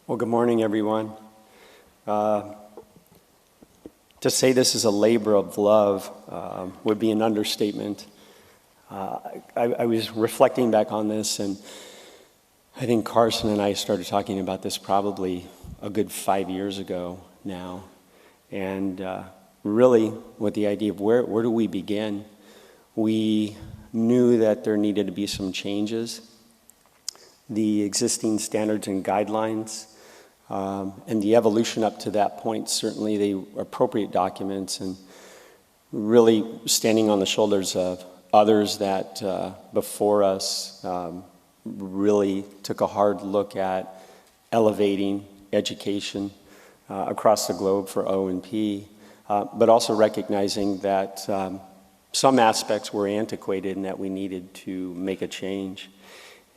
Well, good morning, everyone. To say this is a labor of love would be an understatement. I was reflecting back on this, and I think Carson and I started talking about this probably a good 5 years ago now. And really, with the idea of where do we begin? We knew that there needed to be some changes. The existing standards and guidelines and the evolution up to that point, certainly the appropriate documents, and really standing on the shoulders of others that before us really took a hard look at elevating education across the globe for O&P, but also recognizing that some aspects were antiquated and that we needed to make a change.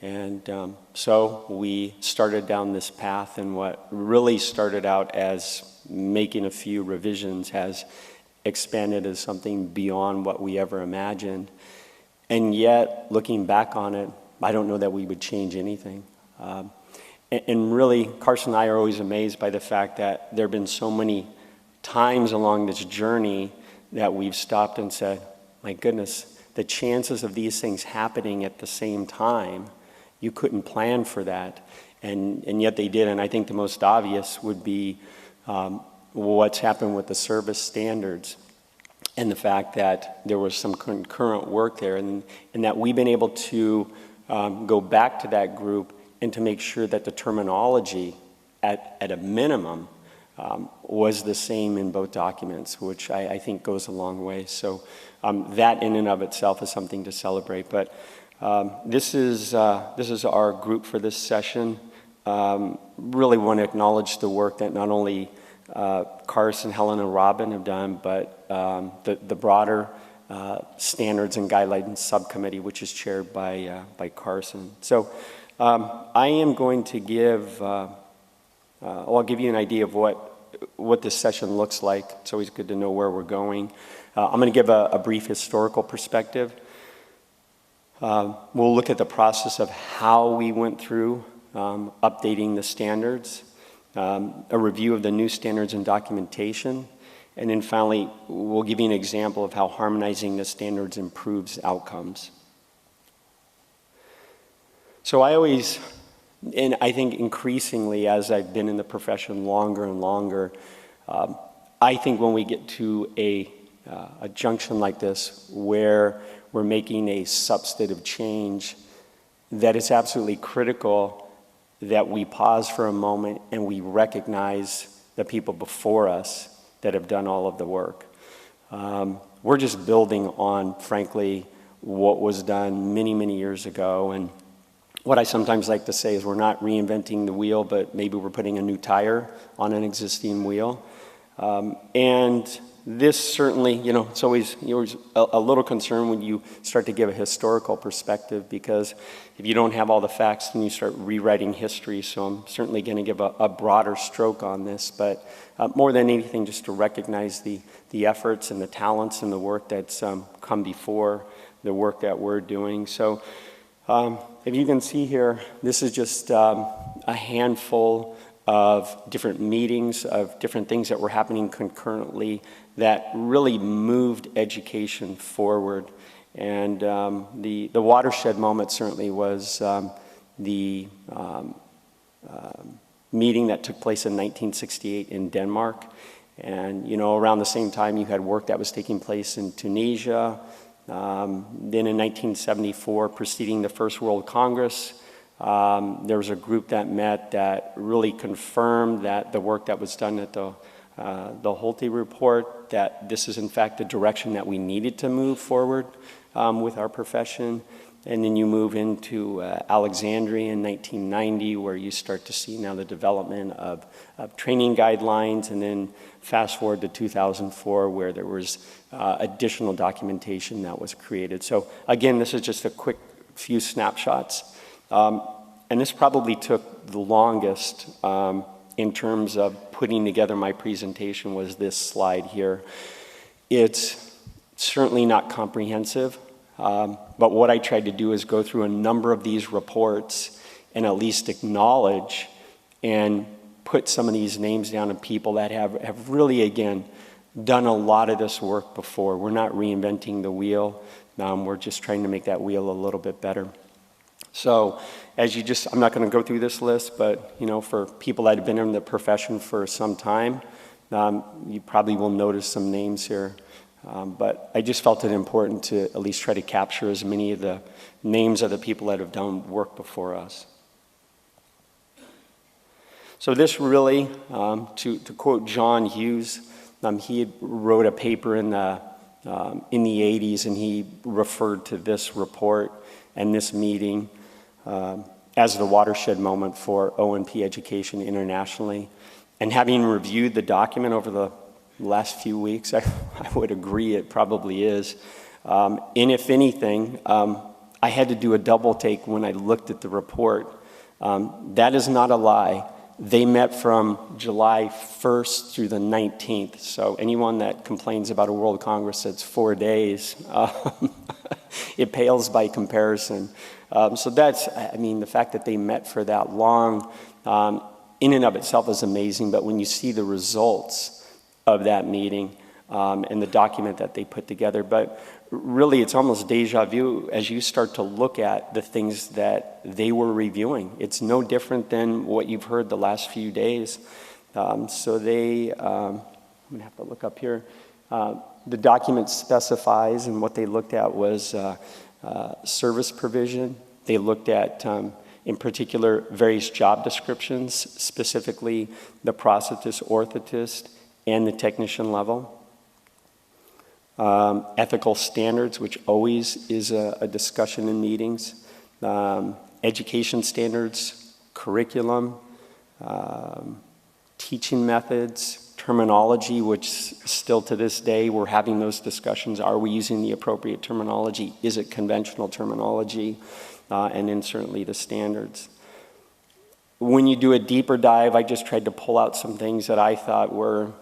And so we started down this path, and what really started out as making a few revisions has expanded as something beyond what we ever imagined. And yet, looking back on it, I don't know that we would change anything. And really, Carson and I are always amazed by the fact that there have been so many times along this journey that we've stopped and said, my goodness, the chances of these things happening at the same time, you couldn't plan for that, and yet they did. And I think the most obvious would be what's happened with the service standards and the fact that there was some concurrent work there, and that we've been able to go back to that group and to make sure that the terminology at a minimum was the same in both documents, which I think goes a long way. So that in and of itself is something to celebrate. But this is our group for this session. Really want to acknowledge the work that not only Carson, Helen, and Robin have done, but the broader Standards and Guidelines Subcommittee, which is chaired by Carson. So I am going to give, I'll give you an idea of what this session looks like. It's always good to know where we're going. I'm going to give a brief historical perspective. We'll look at the process of how we went through updating the standards, a review of the new standards and documentation, and then finally, we'll give you an example of how harmonizing the standards improves outcomes. So I always, and I think increasingly as I've been in the profession longer and longer, I think when we get to a junction like this where we're making a substantive change, that it's absolutely critical that we pause for a moment and we recognize the people before us that have done all of the work. We're just building on, frankly, what was done many, many years ago. And what I sometimes like to say is we're not reinventing the wheel, but maybe we're putting a new tire on an existing wheel. And this certainly, it's always a little concern when you start to give a historical perspective, because if you don't have all the facts, then you start rewriting history. So I'm certainly going to give a broader stroke on this, but more than anything, just to recognize the efforts and the talents and the work that's come before the work that we're doing. So if you can see here, this is just a handful of different meetings, of different things that were happening concurrently that really moved education forward. And the watershed moment certainly was the meeting that took place in 1968 in Denmark. And around the same time you had work that was taking place in Tunisia. Then in 1974, preceding the First World Congress, there was a group that met that really confirmed that the work that was done at the Harte report, that this is in fact the direction that we needed to move forward with our profession. And then you move into Alexandria in 1990, where you start to see now the development of training guidelines, and then fast forward to 2004, where there was additional documentation that was created. So again, this is just a quick few snapshots. And this probably took the longest in terms of putting together my presentation, was this slide here. It's certainly not comprehensive, but what I tried to do is go through a number of these reports and at least acknowledge and put some of these names down of people that have really, again, done a lot of this work before. We're not reinventing the wheel. We're just trying to make that wheel a little bit better. So as you I'm not going to go through this list, but for people that have been in the profession for some time, you probably will notice some names here. But I just felt it important to at least try to capture as many of the names of the people that have done work before us. So this really, to quote John Hughes, he wrote a paper in the 80s, and he referred to this report and this meeting as the watershed moment for O&P education internationally. And having reviewed the document over the last few weeks, I would agree it probably is. And if anything, I had to do a double take when I looked at the report. That is not a lie. They met from July 1st through the 19th. So anyone that complains about a World Congress that's 4 days, it pales by comparison. So that's, the fact that they met for that long, in and of itself is amazing. But when you see the results of that meeting and the document that they put together, but really it's almost deja vu as you start to look at the things that they were reviewing. It's no different than what you've heard the last few days. So they, I'm going to have to look up here. The document specifies, and what they looked at was service provision. They looked at, in particular, various job descriptions, specifically the prosthetist, orthotist, and the technician level. Ethical standards, which always is a discussion in meetings. Education standards, curriculum, teaching methods, terminology, which still to this day we're having those discussions. Are we using the appropriate terminology? Is it conventional terminology? And then certainly the standards. When you do a deeper dive, I just tried to pull out some things that I thought were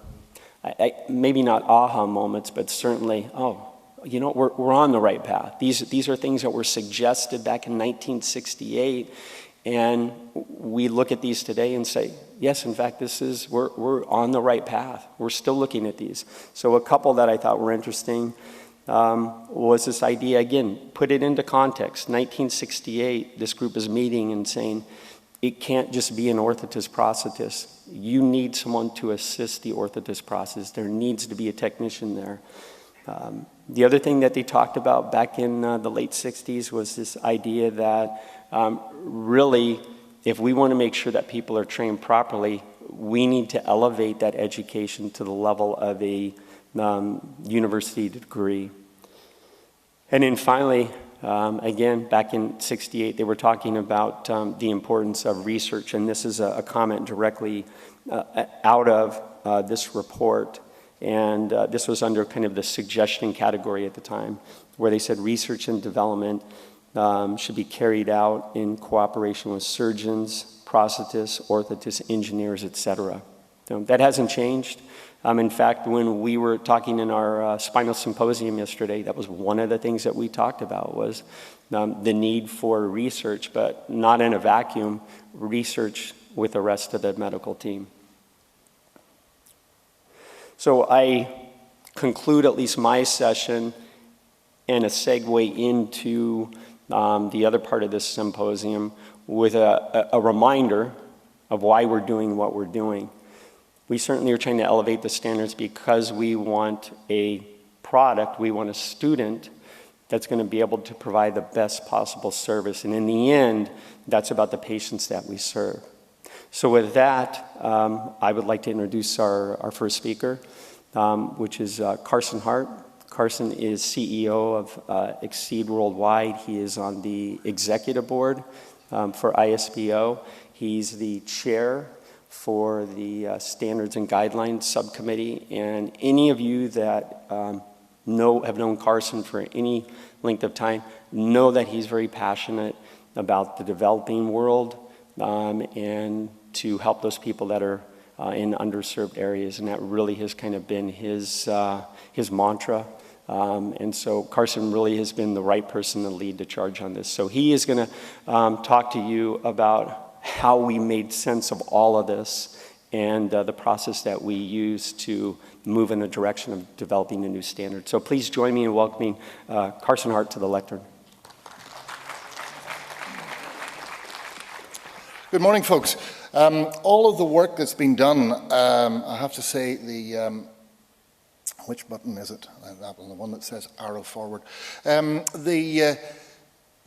maybe not aha moments, but certainly, we're on the right path. These are things that were suggested back in 1968, and we look at these today and say, yes, in fact, we're on the right path. We're still looking at these. So a couple that I thought were interesting was this idea, again, put it into context. 1968, this group is meeting and saying, it can't just be an orthotist prosthetist. You need someone to assist the orthotist prosthetist. There needs to be a technician there. The other thing that they talked about back in the late 60s was this idea that really, if we want to make sure that people are trained properly, we need to elevate that education to the level of a university degree. And then finally, again, back in 68, they were talking about the importance of research, and this is a comment directly out of this report, and this was under kind of the suggestion category at the time, where they said research and development should be carried out in cooperation with surgeons, prosthetists, orthotists, engineers, etc. So that hasn't changed. In fact, when we were talking in our spinal symposium yesterday, that was one of the things that we talked about was the need for research, but not in a vacuum, research with the rest of the medical team. So I conclude at least my session and a segue into the other part of this symposium with a reminder of why we're doing what we're doing. We certainly are trying to elevate the standards because we want a product, we want a student that's going to be able to provide the best possible service. And in the end, that's about the patients that we serve. So with that, I would like to introduce our first speaker, which is Carson Harte. Carson is CEO of Exceed Worldwide. He is on the executive board for ISPO. He's the chair for the Standards and Guidelines Subcommittee. And any of you that have known Carson for any length of time know that he's very passionate about the developing world and to help those people that are in underserved areas. And that really has kind of been his mantra. And so Carson really has been the right person to lead the charge on this. So he is going to talk to you about how we made sense of all of this and the process that we use to move in the direction of developing a new standard. So please join me in welcoming Carson Harte to the lectern. Good morning, folks. All of the work that's been done, I have to say, which button is it? That one, the one that says arrow forward. The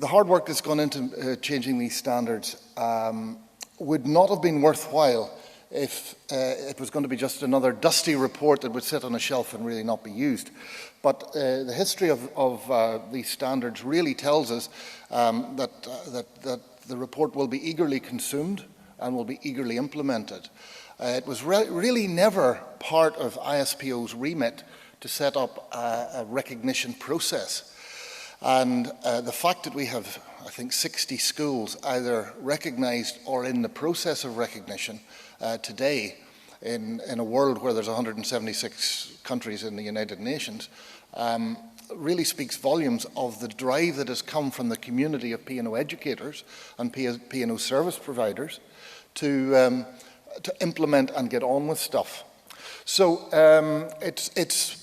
hard work that's gone into changing these standards would not have been worthwhile if it was going to be just another dusty report that would sit on a shelf and really not be used. But the history of these standards really tells us that the report will be eagerly consumed and will be eagerly implemented. It was really never part of ISPO's remit to set up a recognition process. And the fact that we have, I think, 60 schools either recognized or in the process of recognition today in a world where there's 176 countries in the United Nations really speaks volumes of the drive that has come from the community of P&O educators and P&O service providers to implement and get on with stuff. So it's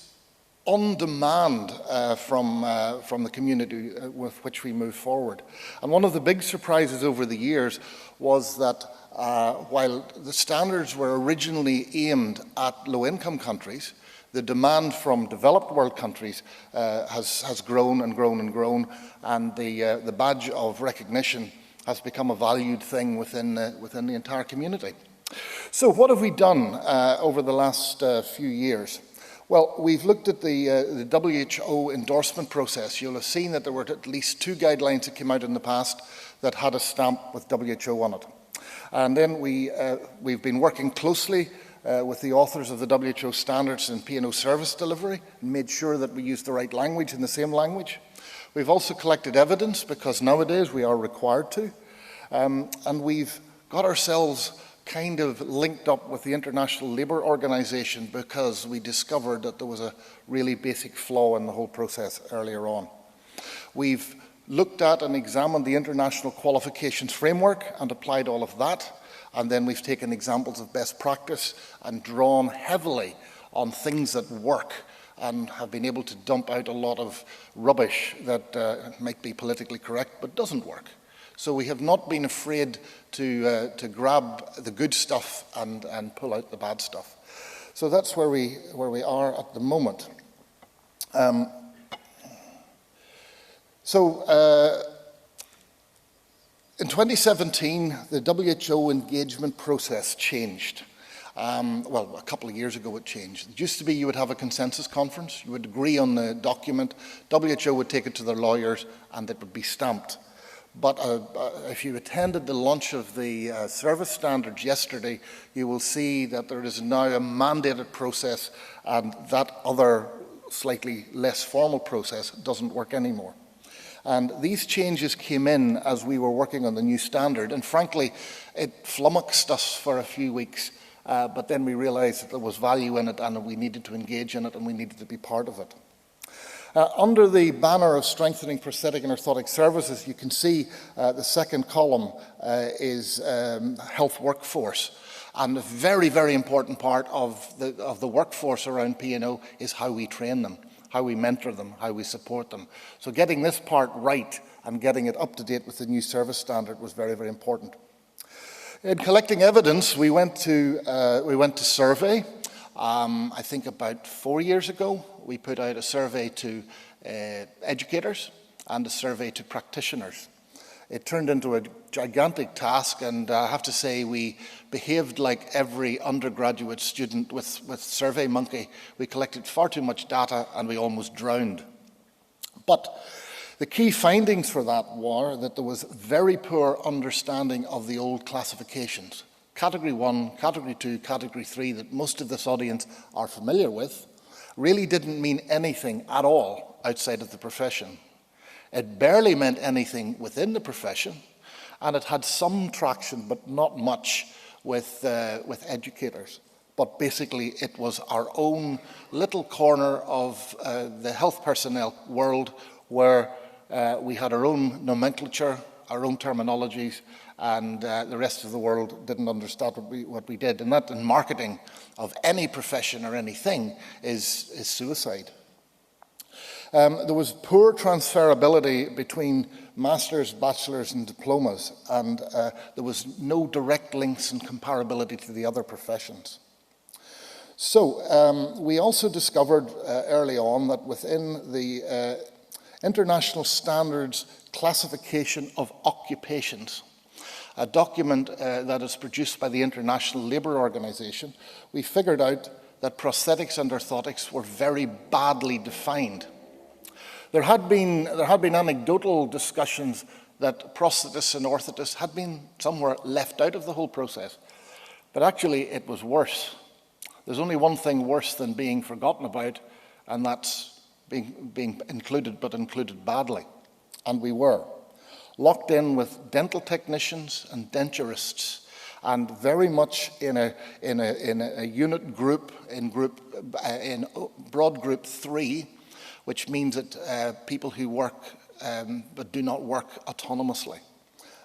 on demand from the community with which we move forward. And one of the big surprises over the years was that while the standards were originally aimed at low-income countries, the demand from developed world countries has grown and grown and grown, and the badge of recognition has become a valued thing within the entire community. So what have we done over the last few years? Well, we've looked at the WHO endorsement process. You'll have seen that there were at least 2 guidelines that came out in the past that had a stamp with WHO on it. And then we've been working closely with the authors of the WHO standards in P&O service delivery and made sure that we use the right language in the same language. We've also collected evidence because nowadays we are required to. And we've got ourselves kind of linked up with the International Labour Organization because we discovered that there was a really basic flaw in the whole process earlier on. We've looked at and examined the international qualifications framework and applied all of that. And then we've taken examples of best practice and drawn heavily on things that work and have been able to dump out a lot of rubbish that might be politically correct but doesn't work. So we have not been afraid to grab the good stuff and pull out the bad stuff. So that's where we are at the moment. In 2017, the WHO engagement process changed. Well, a couple of years ago it changed. It used to be you would have a consensus conference, you would agree on the document, WHO would take it to their lawyers and it would be stamped. But if you attended the launch of the service standards yesterday, you will see that there is now a mandated process and that other slightly less formal process doesn't work anymore. And these changes came in as we were working on the new standard, and frankly, it flummoxed us for a few weeks, but then we realized that there was value in it and we needed to engage in it and we needed to be part of it. Under the banner of strengthening prosthetic and orthotic services, you can see the second column is health workforce. And a very, very important part of the workforce around P&O is how we train them, how we mentor them, how we support them. So getting this part right and getting it up to date with the new service standard was very, very important. In collecting evidence, we went to survey. I think about 4 years ago, we put out a survey to educators and a survey to practitioners. It turned into a gigantic task, and I have to say we behaved like every undergraduate student with SurveyMonkey. We collected far too much data and we almost drowned. But the key findings for that were that there was very poor understanding of the old classifications. Category 1, Category 2, Category 3 that most of this audience are familiar with really didn't mean anything at all outside of the profession. It barely meant anything within the profession, and it had some traction, but not much with educators. But basically, it was our own little corner of the health personnel world where we had our own nomenclature, our own terminologies, and the rest of the world didn't understand what we did. And that in marketing of any profession or anything is suicide. There was poor transferability between masters, bachelors and diplomas, and there was no direct links and comparability to the other professions. So we also discovered early on that within the International Standards Classification of Occupations, a document that is produced by the International Labour Organization, we figured out that prosthetics and orthotics were very badly defined. There had been anecdotal discussions that prosthetists and orthotists had been somewhere left out of the whole process, but actually it was worse. There's only one thing worse than being forgotten about, and that's being included, but included badly. And we were locked in with dental technicians and denturists, and very much in a unit group, in broad group 3, which means that people who work but do not work autonomously.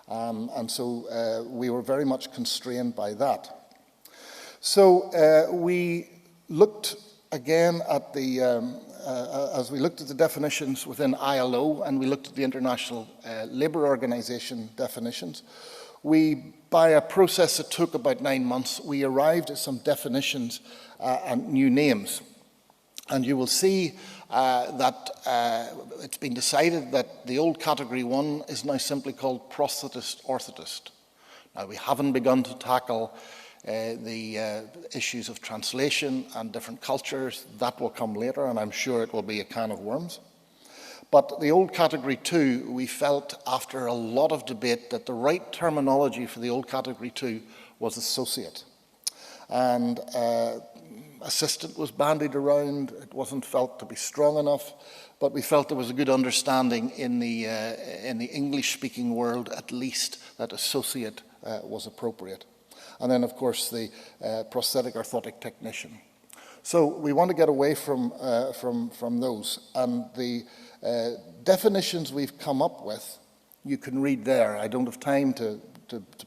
And so we were very much constrained by that. So we looked again at as we looked at the definitions within ILO, and we looked at the International Labour Organization definitions, by a process that took about 9 months, we arrived at some definitions and new names. And you will see that it's been decided that the old Category 1 is now simply called prosthetist-orthotist. Now, we haven't begun to tackle the issues of translation and different cultures. That will come later, and I'm sure it will be a can of worms. But the old Category 2, we felt after a lot of debate that the right terminology for the old Category 2 was associate. And assistant was bandied around. It wasn't felt to be strong enough, but we felt there was a good understanding in the English-speaking world, at least, that associate was appropriate. And then, of course, the prosthetic orthotic technician. So we want to get away from those. And the definitions we've come up with, you can read there. I don't have time to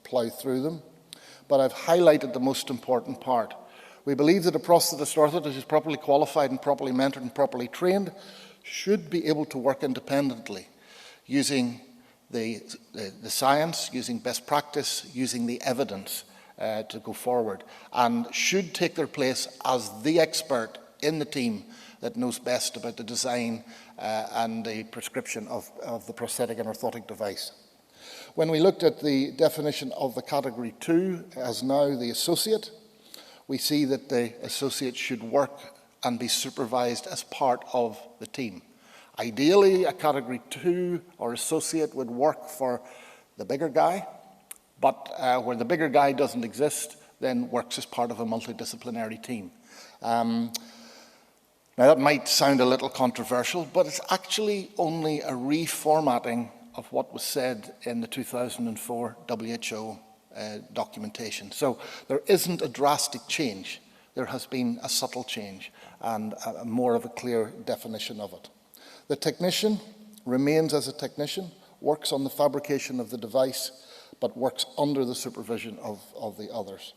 plow through them, but I've highlighted the most important part. We believe that a prosthetist orthotist who's properly qualified and properly mentored and properly trained should be able to work independently, using the science, using best practice, using the evidence to go forward, and should take their place as the expert in the team that knows best about the design and the prescription of the prosthetic and orthotic device. When we looked at the definition of the Category 2 as now the associate, we see that the associate should work and be supervised as part of the team. Ideally, a Category 2 or associate would work for the bigger guy, but where the bigger guy doesn't exist, then works as part of a multidisciplinary team. Now, that might sound a little controversial, but it's actually only a reformatting of what was said in the 2004 WHO documentation. So there isn't a drastic change. There has been a subtle change and more of a clear definition of it. The technician remains as a technician, works on the fabrication of the device, but works under the supervision of the others.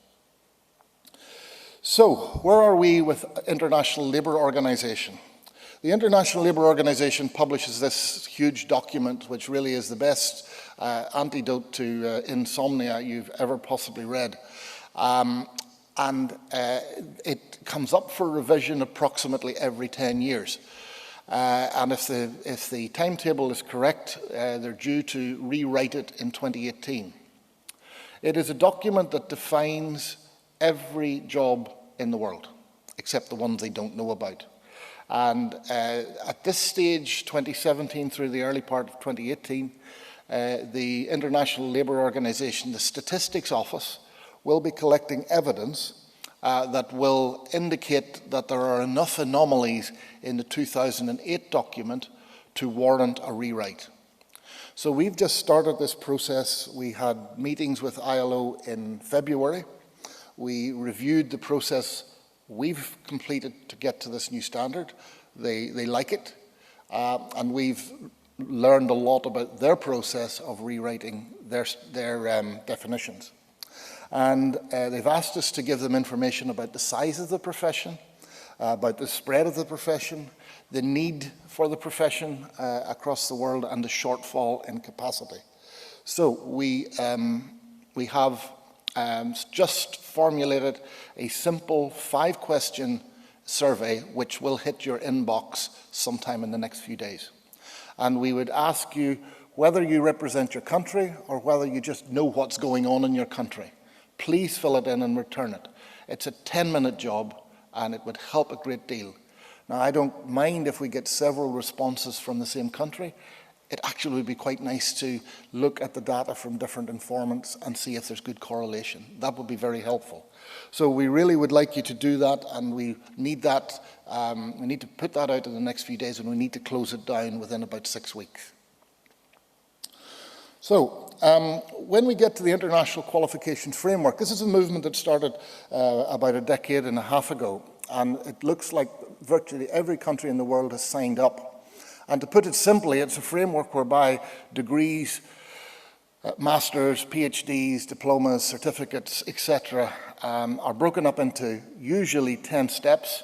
So, where are we with International Labour Organization? The International Labour Organization publishes this huge document, which really is the best antidote to insomnia you've ever possibly read. It comes up for revision approximately every 10 years. And if the timetable is correct, they're due to rewrite it in 2018. It is a document that defines every job in the world, except the ones they don't know about. And at this stage, 2017 through the early part of 2018, the International Labour Organization, the Statistics Office, will be collecting evidence that will indicate that there are enough anomalies in the 2008 document to warrant a rewrite. So we've just started this process. We had meetings with ILO in February. We reviewed the process we've completed to get to this new standard. They like it. And we've learned a lot about their process of rewriting their definitions. And they've asked us to give them information about the size of the profession, about the spread of the profession, the need for the profession across the world, and the shortfall in capacity. So we have just formulated a simple 5-question survey which will hit your inbox sometime in the next few days. And we would ask you whether you represent your country or whether you just know what's going on in your country. Please fill it in and return it. It's a 10-minute job and it would help a great deal. Now, I don't mind if we get several responses from the same country. It actually would be quite nice to look at the data from different informants and see if there's good correlation. That would be very helpful. So we really would like you to do that, and we need that. We need to put that out in the next few days, and we need to close it down within about 6 weeks. So when we get to the International Qualifications Framework, this is a movement that started about a decade and a half ago, and it looks like virtually every country in the world has signed up. And to put it simply, it's a framework whereby degrees, masters, PhDs, diplomas, certificates, etc., are broken up into usually 10 steps,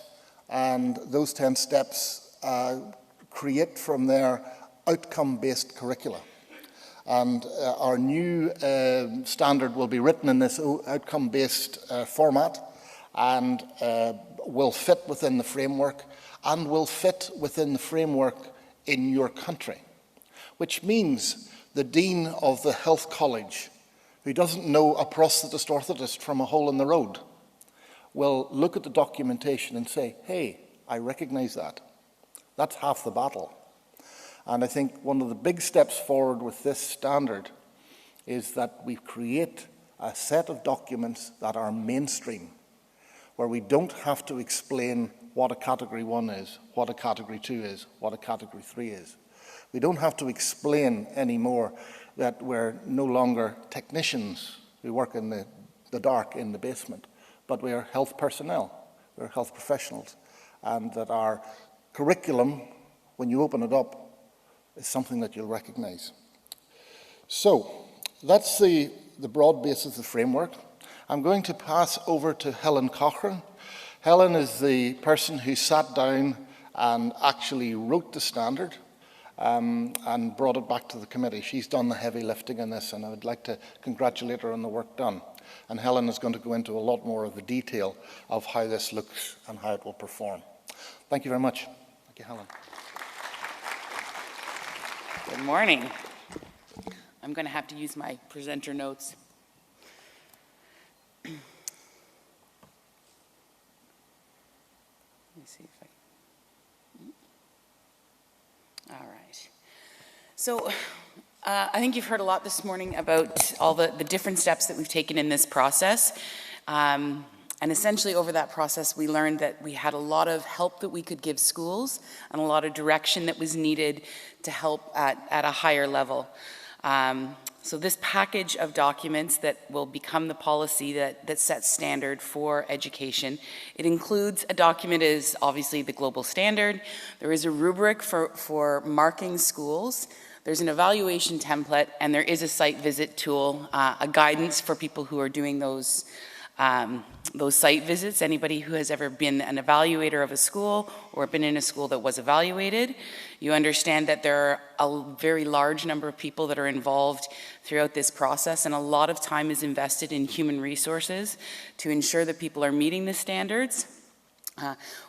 and those 10 steps create from there outcome-based curricula. And our new standard will be written in this outcome-based format, and will fit within the framework, and will fit within the framework in your country, which means the dean of the health college, who doesn't know a prosthetist orthotist from a hole in the road, will look at the documentation and say, hey, I recognize that. That's half the battle. And I think one of the big steps forward with this standard is that we create a set of documents that are mainstream, where we don't have to explain what a Category 1 is, what a Category 2 is, what a Category 3 is. We don't have to explain anymore that we're no longer technicians who work in the dark in the basement, but we are health personnel, we're health professionals, and that our curriculum, when you open it up, is something that you'll recognize. So that's the broad basis of the framework. I'm going to pass over to Helen Cochrane. Helen is the person who sat down and actually wrote the standard and brought it back to the committee. She's done the heavy lifting in this, and I would like to congratulate her on the work done. And Helen is going to go into a lot more of the detail of how this looks and how it will perform. Thank you very much. Thank you, Helen. Good morning. I'm going to have to use my presenter notes. Let me see if I... All right. So I think you've heard a lot this morning about all the different steps that we've taken in this process. And essentially over that process, we learned that we had a lot of help that we could give schools and a lot of direction that was needed to help at a higher level. So this package of documents that will become the policy that sets standard for education, it includes a document is obviously the global standard. There is a rubric for marking schools. There's an evaluation template, and there is a site visit tool, a guidance for people who are doing those site visits. Anybody who has ever been an evaluator of a school or been in a school that was evaluated, you understand that there are a very large number of people that are involved throughout this process, and a lot of time is invested in human resources to ensure that people are meeting the standards.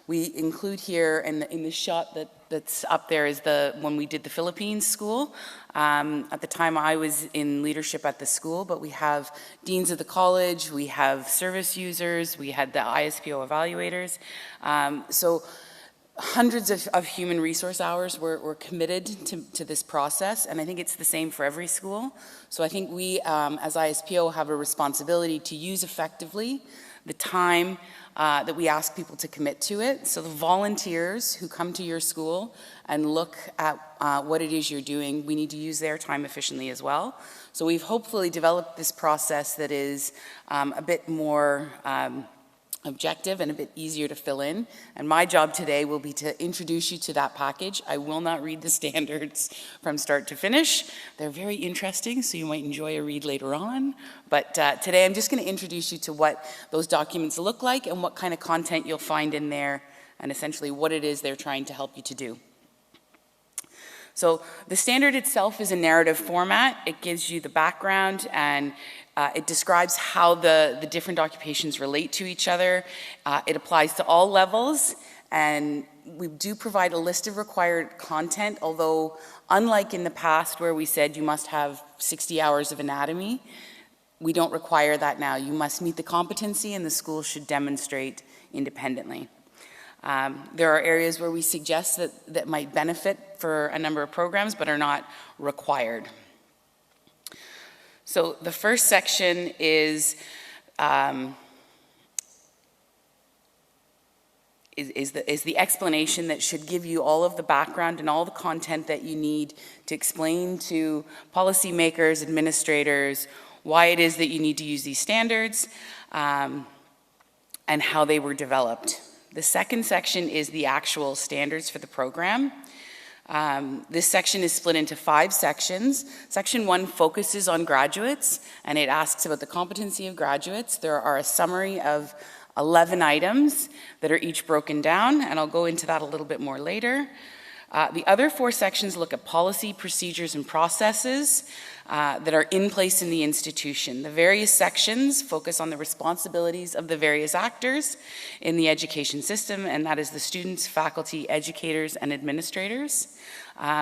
We include here in the shot that's up there is when we did the Philippines school. At the time I was in leadership at the school, but we have deans of the college, we have service users, we had the ISPO evaluators. So hundreds of human resource hours were committed to this process, and I think it's the same for every school. So I think we, as ISPO, have a responsibility to use effectively the time that we ask people to commit to it. So the volunteers who come to your school and look at what it is you're doing, we need to use their time efficiently as well. So we've hopefully developed this process that is a bit more objective and a bit easier to fill in. And my job today will be to introduce you to that package. I will not read the standards from start to finish. They're very interesting, so you might enjoy a read later on. But today I'm just going to introduce you to what those documents look like and what kind of content you'll find in there, and essentially what it is they're trying to help you to do. So the standard itself is a narrative format. It gives you the background, and it describes how the different occupations relate to each other. It applies to all levels, and we do provide a list of required content, although unlike in the past where we said you must have 60 hours of anatomy, we don't require that now. You must meet the competency, and the school should demonstrate independently. There are areas where we suggest that might benefit for a number of programs but are not required. So the first section is the explanation that should give you all of the background and all the content that you need to explain to policymakers, administrators, why it is that you need to use these standards, and how they were developed. The second section is the actual standards for the program. This section is split into 5 sections. Section 1 focuses on graduates, and it asks about the competency of graduates. There are a summary of 11 items that are each broken down, and I'll go into that a little bit more later. The other 4 sections look at policy, procedures, and processes that are in place in the institution. The various sections focus on the responsibilities of the various actors in the education system, and that is the students, faculty, educators, and administrators.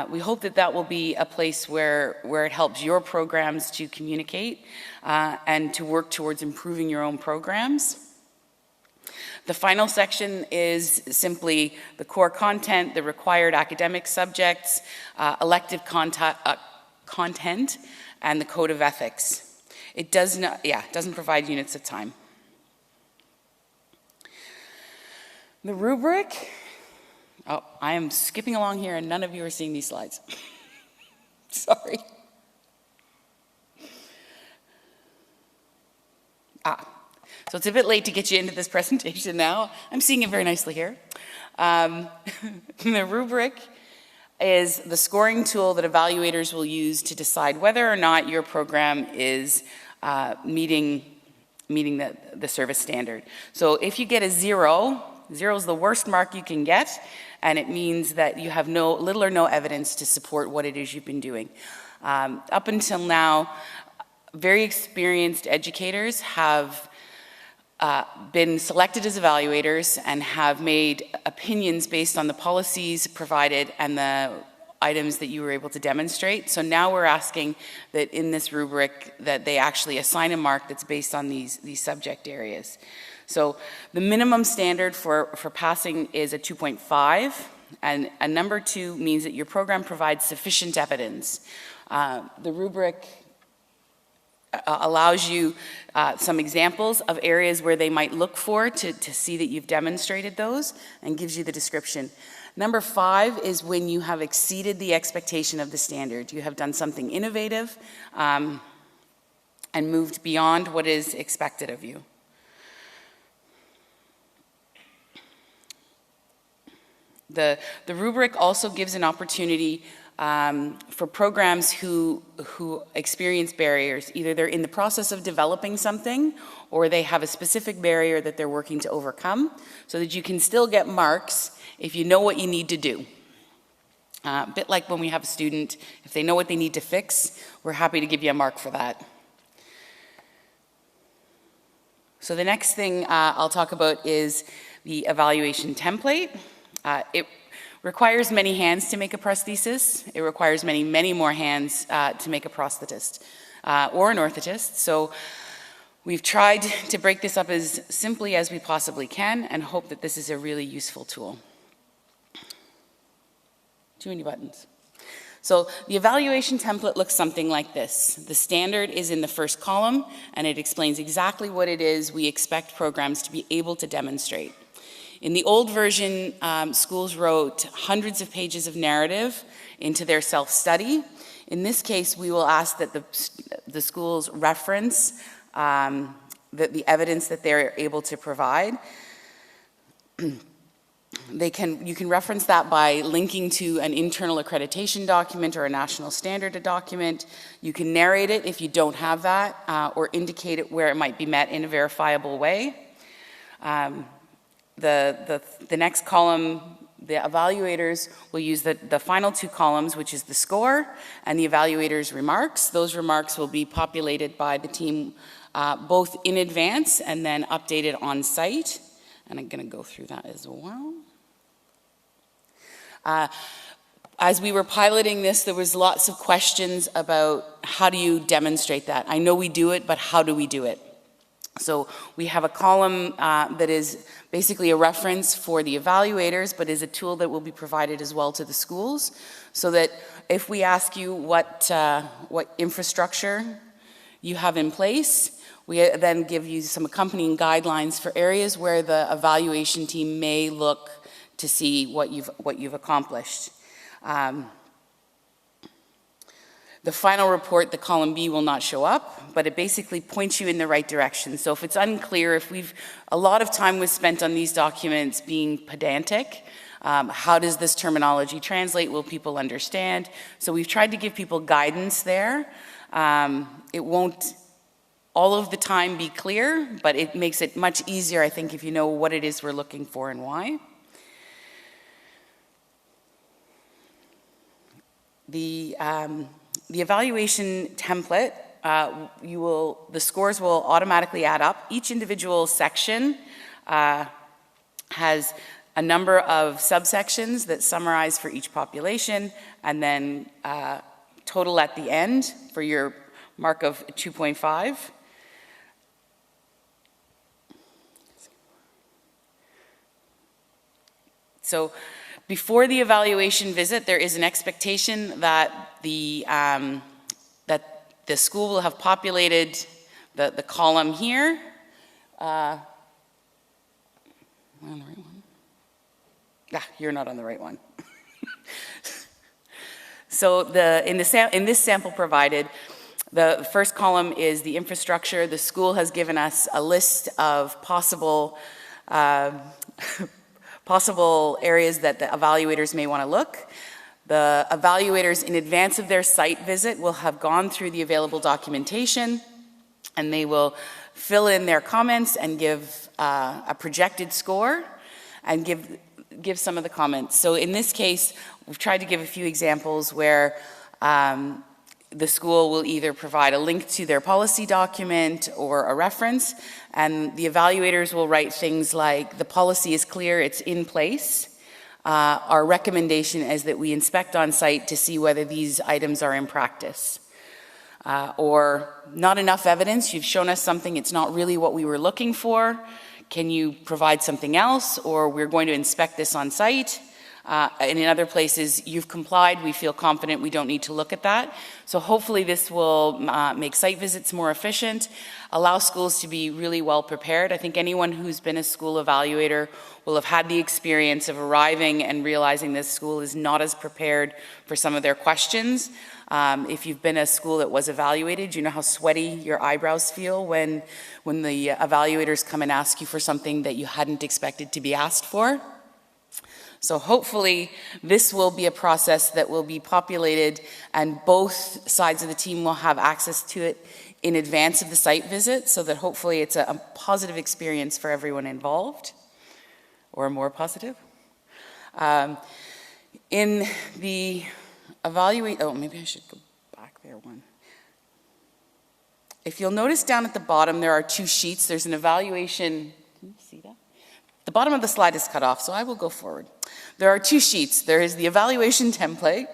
We hope that that will be a place where it helps your programs to communicate and to work towards improving your own programs. The final section is simply the core content, the required academic subjects, elective content, and the code of ethics. It doesn't provide units of time. The rubric, I am skipping along here and none of you are seeing these slides. Sorry. So it's a bit late to get you into this presentation now. I'm seeing it very nicely here. The rubric is the scoring tool that evaluators will use to decide whether or not your program is meeting the service standard. So if you get a 0, 0 is the worst mark you can get, and it means that you have little or no evidence to support what it is you've been doing. Up until now, very experienced educators have been selected as evaluators and have made opinions based on the policies provided and the items that you were able to demonstrate. So now we're asking that in this rubric that they actually assign a mark that's based on these subject areas. So the minimum standard for passing is a 2.5, and a number 2 means that your program provides sufficient evidence. The rubric allows you some examples of areas where they might look for to see that you've demonstrated those, and gives you the description. Number 5 is when you have exceeded the expectation of the standard. You have done something innovative and moved beyond what is expected of you. The rubric also gives an opportunity for programs who experience barriers. Either they're in the process of developing something or they have a specific barrier that they're working to overcome, so that you can still get marks if you know what you need to do. A bit like when we have a student, if they know what they need to fix, we're happy to give you a mark for that. So the next thing I'll talk about is the evaluation template. It requires many hands to make a prosthesis. It requires many, many more hands to make a prosthetist or an orthotist. So we've tried to break this up as simply as we possibly can and hope that this is a really useful tool. Too many buttons. So the evaluation template looks something like this. The standard is in the first column, and it explains exactly what it is we expect programs to be able to demonstrate. In the old version, schools wrote hundreds of pages of narrative into their self-study. In this case, we will ask that the schools reference the evidence that they're able to provide. You can reference that by linking to an internal accreditation document or a national standard document. You can narrate it if you don't have that, or indicate it where it might be met in a verifiable way. The next column, the evaluators will use the final two columns, which is the score and the evaluator's remarks. Those remarks will be populated by the team both in advance and then updated on site. And I'm going to go through that as well. As we were piloting this, there was lots of questions about how do you demonstrate that? I know we do it, but how do we do it? So we have a column that is basically a reference for the evaluators, but is a tool that will be provided as well to the schools, so that if we ask you what infrastructure you have in place, we then give you some accompanying guidelines for areas where the evaluation team may look to see what you've accomplished. The final report, the column B, will not show up, but it basically points you in the right direction. So if it's unclear, a lot of time was spent on these documents being pedantic. How does this terminology translate? Will people understand? So we've tried to give people guidance there. It won't all of the time be clear, but it makes it much easier, I think, if you know what it is we're looking for and why. The evaluation template, the scores will automatically add up. Each individual section has a number of subsections that summarize for each population, and then total at the end for your mark of 2.5. So before the evaluation visit, there is an expectation that the school will have populated the column here. Am I on the right one? Yeah, you're not on the right one. So in this sample provided, the first column is the infrastructure. The school has given us a list of possible areas that the evaluators may want to look. The evaluators, in advance of their site visit, will have gone through the available documentation, and they will fill in their comments and give a projected score and give some of the comments. So in this case, we've tried to give a few examples where the school will either provide a link to their policy document or a reference, and the evaluators will write things like, the policy is clear, it's in place. Our recommendation is that we inspect on site to see whether these items are in practice. Or not enough evidence, you've shown us something, it's not really what we were looking for. Can you provide something else? Or we're going to inspect this on site. And in other places, you've complied, we feel confident, we don't need to look at that. So hopefully this will make site visits more efficient, allow schools to be really well prepared. I think anyone who's been a school evaluator will have had the experience of arriving and realizing this school is not as prepared for some of their questions. If you've been a school that was evaluated, you know how sweaty your eyebrows feel when the evaluators come and ask you for something that you hadn't expected to be asked for. So hopefully this will be a process that will be populated and both sides of the team will have access to it in advance of the site visit, so that hopefully it's a positive experience for everyone involved, or more positive. In the maybe I should go back there one. If you'll notice down at the bottom, there are two sheets. There's an evaluation, can you see that? The bottom of the slide is cut off, so I will go forward. There are two sheets. There is the evaluation template,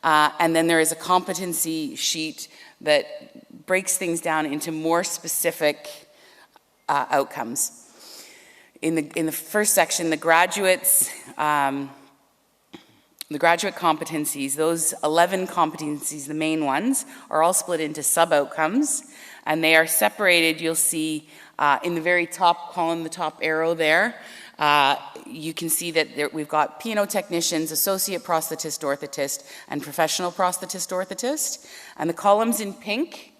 and then there is a competency sheet that breaks things down into more specific outcomes. In the first section, the graduate competencies, those 11 competencies, the main ones, are all split into sub-outcomes, and they are separated, you'll see in the very top column, the top arrow there, you can see that we've got P&O technicians, associate prosthetist, orthotist, and professional prosthetist, orthotist. And the columns in pink,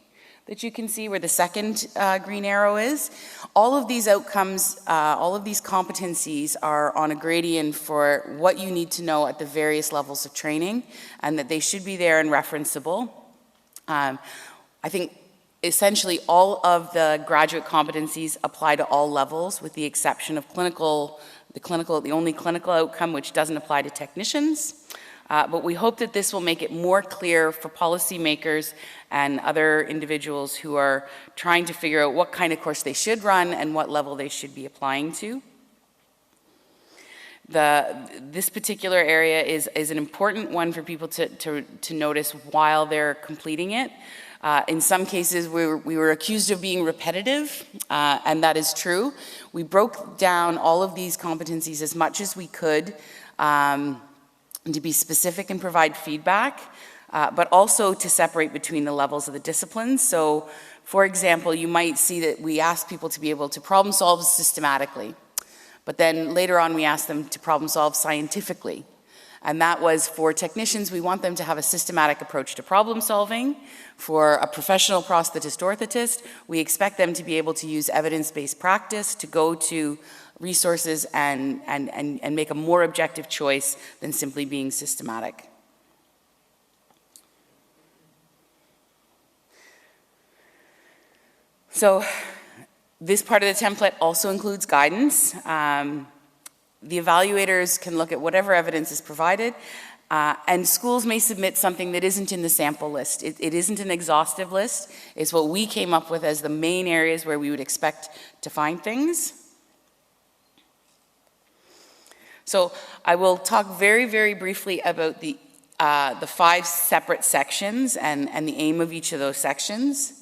that you can see where the second green arrow is. All of these outcomes, all of these competencies are on a gradient for what you need to know at the various levels of training, and that they should be there and referenceable. I think essentially all of the graduate competencies apply to all levels, with the exception of the only clinical outcome which doesn't apply to technicians. But we hope that this will make it more clear for policymakers and other individuals who are trying to figure out what kind of course they should run and what level they should be applying to. This particular area is an important one for people to notice while they're completing it. In some cases, we were accused of being repetitive, and that is true. We broke down all of these competencies as much as we could to be specific and provide feedback, but also to separate between the levels of the disciplines. So, for example, you might see that we ask people to be able to problem solve systematically, but then later on we ask them to problem solve scientifically. And that was for technicians, we want them to have a systematic approach to problem solving. For a professional prosthetist orthotist, we expect them to be able to use evidence-based practice to go to resources and make a more objective choice than simply being systematic. So this part of the template also includes guidance. The evaluators can look at whatever evidence is provided, and schools may submit something that isn't in the sample list. It isn't an exhaustive list. It's what we came up with as the main areas where we would expect to find things. So I will talk very, very briefly about the 5 separate sections and the aim of each of those sections.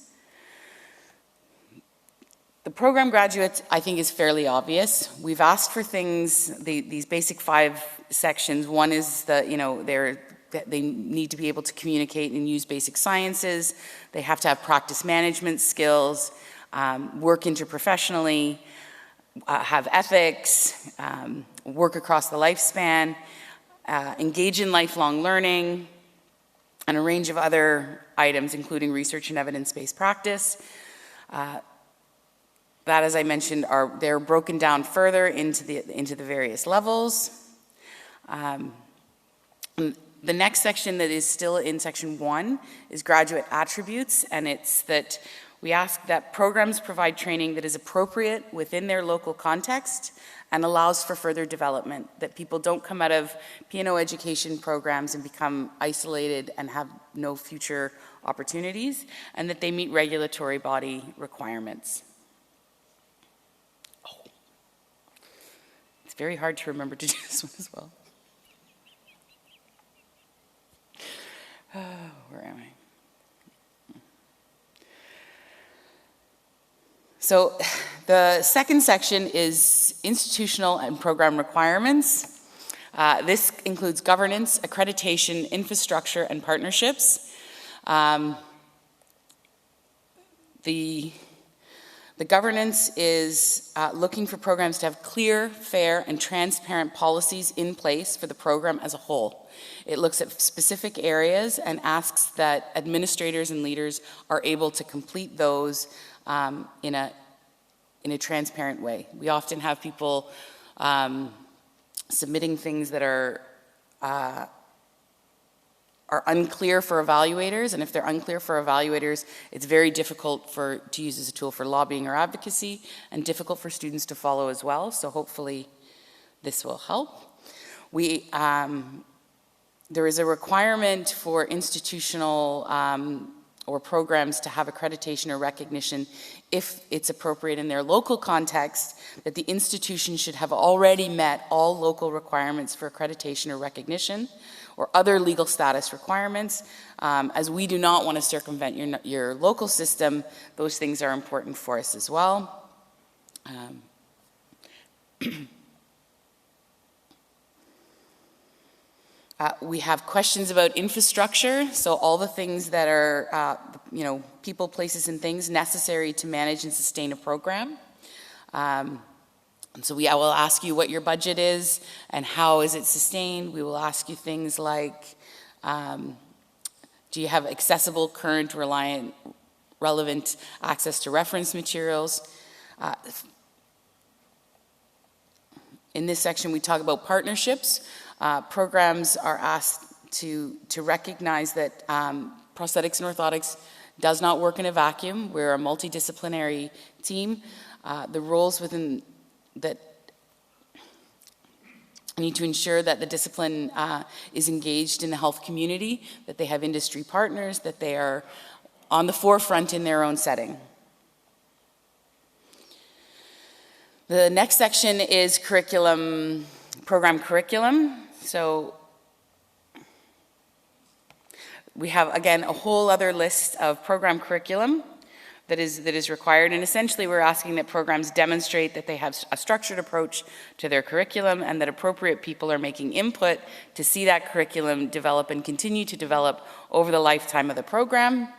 The program graduate, I think, is fairly obvious. We've asked for things, these basic 5 sections. One is that, they need to be able to communicate and use basic sciences. They have to have practice management skills, work interprofessionally, have ethics, work across the lifespan, engage in lifelong learning, and a range of other items, including research and evidence-based practice. That, as I mentioned, they're broken down further into the various levels. The next section that is still in section 1 is graduate attributes, and it's that we ask that programs provide training that is appropriate within their local context and allows for further development, that people don't come out of P&O education programs and become isolated and have no future opportunities, and that they meet regulatory body requirements. It's very hard to remember to do this one as well. Where am I? So the second section is institutional and program requirements. This includes governance, accreditation, infrastructure, and partnerships. The governance is looking for programs to have clear, fair, and transparent policies in place for the program as a whole. It looks at specific areas and asks that administrators and leaders are able to complete those in a transparent way. We often have people submitting things that are unclear for evaluators, and if they're unclear for evaluators, it's very difficult to use as a tool for lobbying or advocacy, and difficult for students to follow as well, so hopefully this will help. There is a requirement for institutional or programs to have accreditation or recognition if it's appropriate in their local context, that the institution should have already met all local requirements for accreditation or recognition, or other legal status requirements. As we do not want to circumvent your local system, those things are important for us as well. We have questions about infrastructure, so all the things that are, people, places, and things necessary to manage and sustain a program. And so I will ask you what your budget is and how is it sustained. We will ask you things like, do you have accessible, current, relevant access to reference materials. In this section, we talk about partnerships. Programs are asked to recognize that prosthetics and orthotics does not work in a vacuum. We're a multidisciplinary team. The roles within that need to ensure that the discipline is engaged in the health community, that they have industry partners, that they are on the forefront in their own setting. The next section is curriculum, program curriculum. So we have, again, a whole other list of program curriculum that is required, and essentially we're asking that programs demonstrate that they have a structured approach to their curriculum and that appropriate people are making input to see that curriculum develop and continue to develop over the lifetime of the program.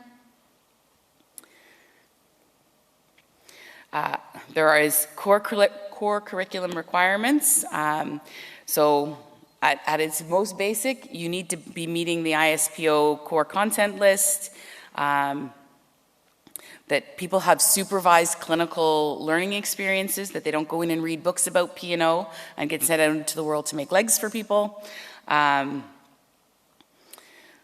There is core curriculum requirements. So at its most basic, you need to be meeting the ISPO core content list, that people have supervised clinical learning experiences, that they don't go in and read books about P&O and get sent out into the world to make legs for people. That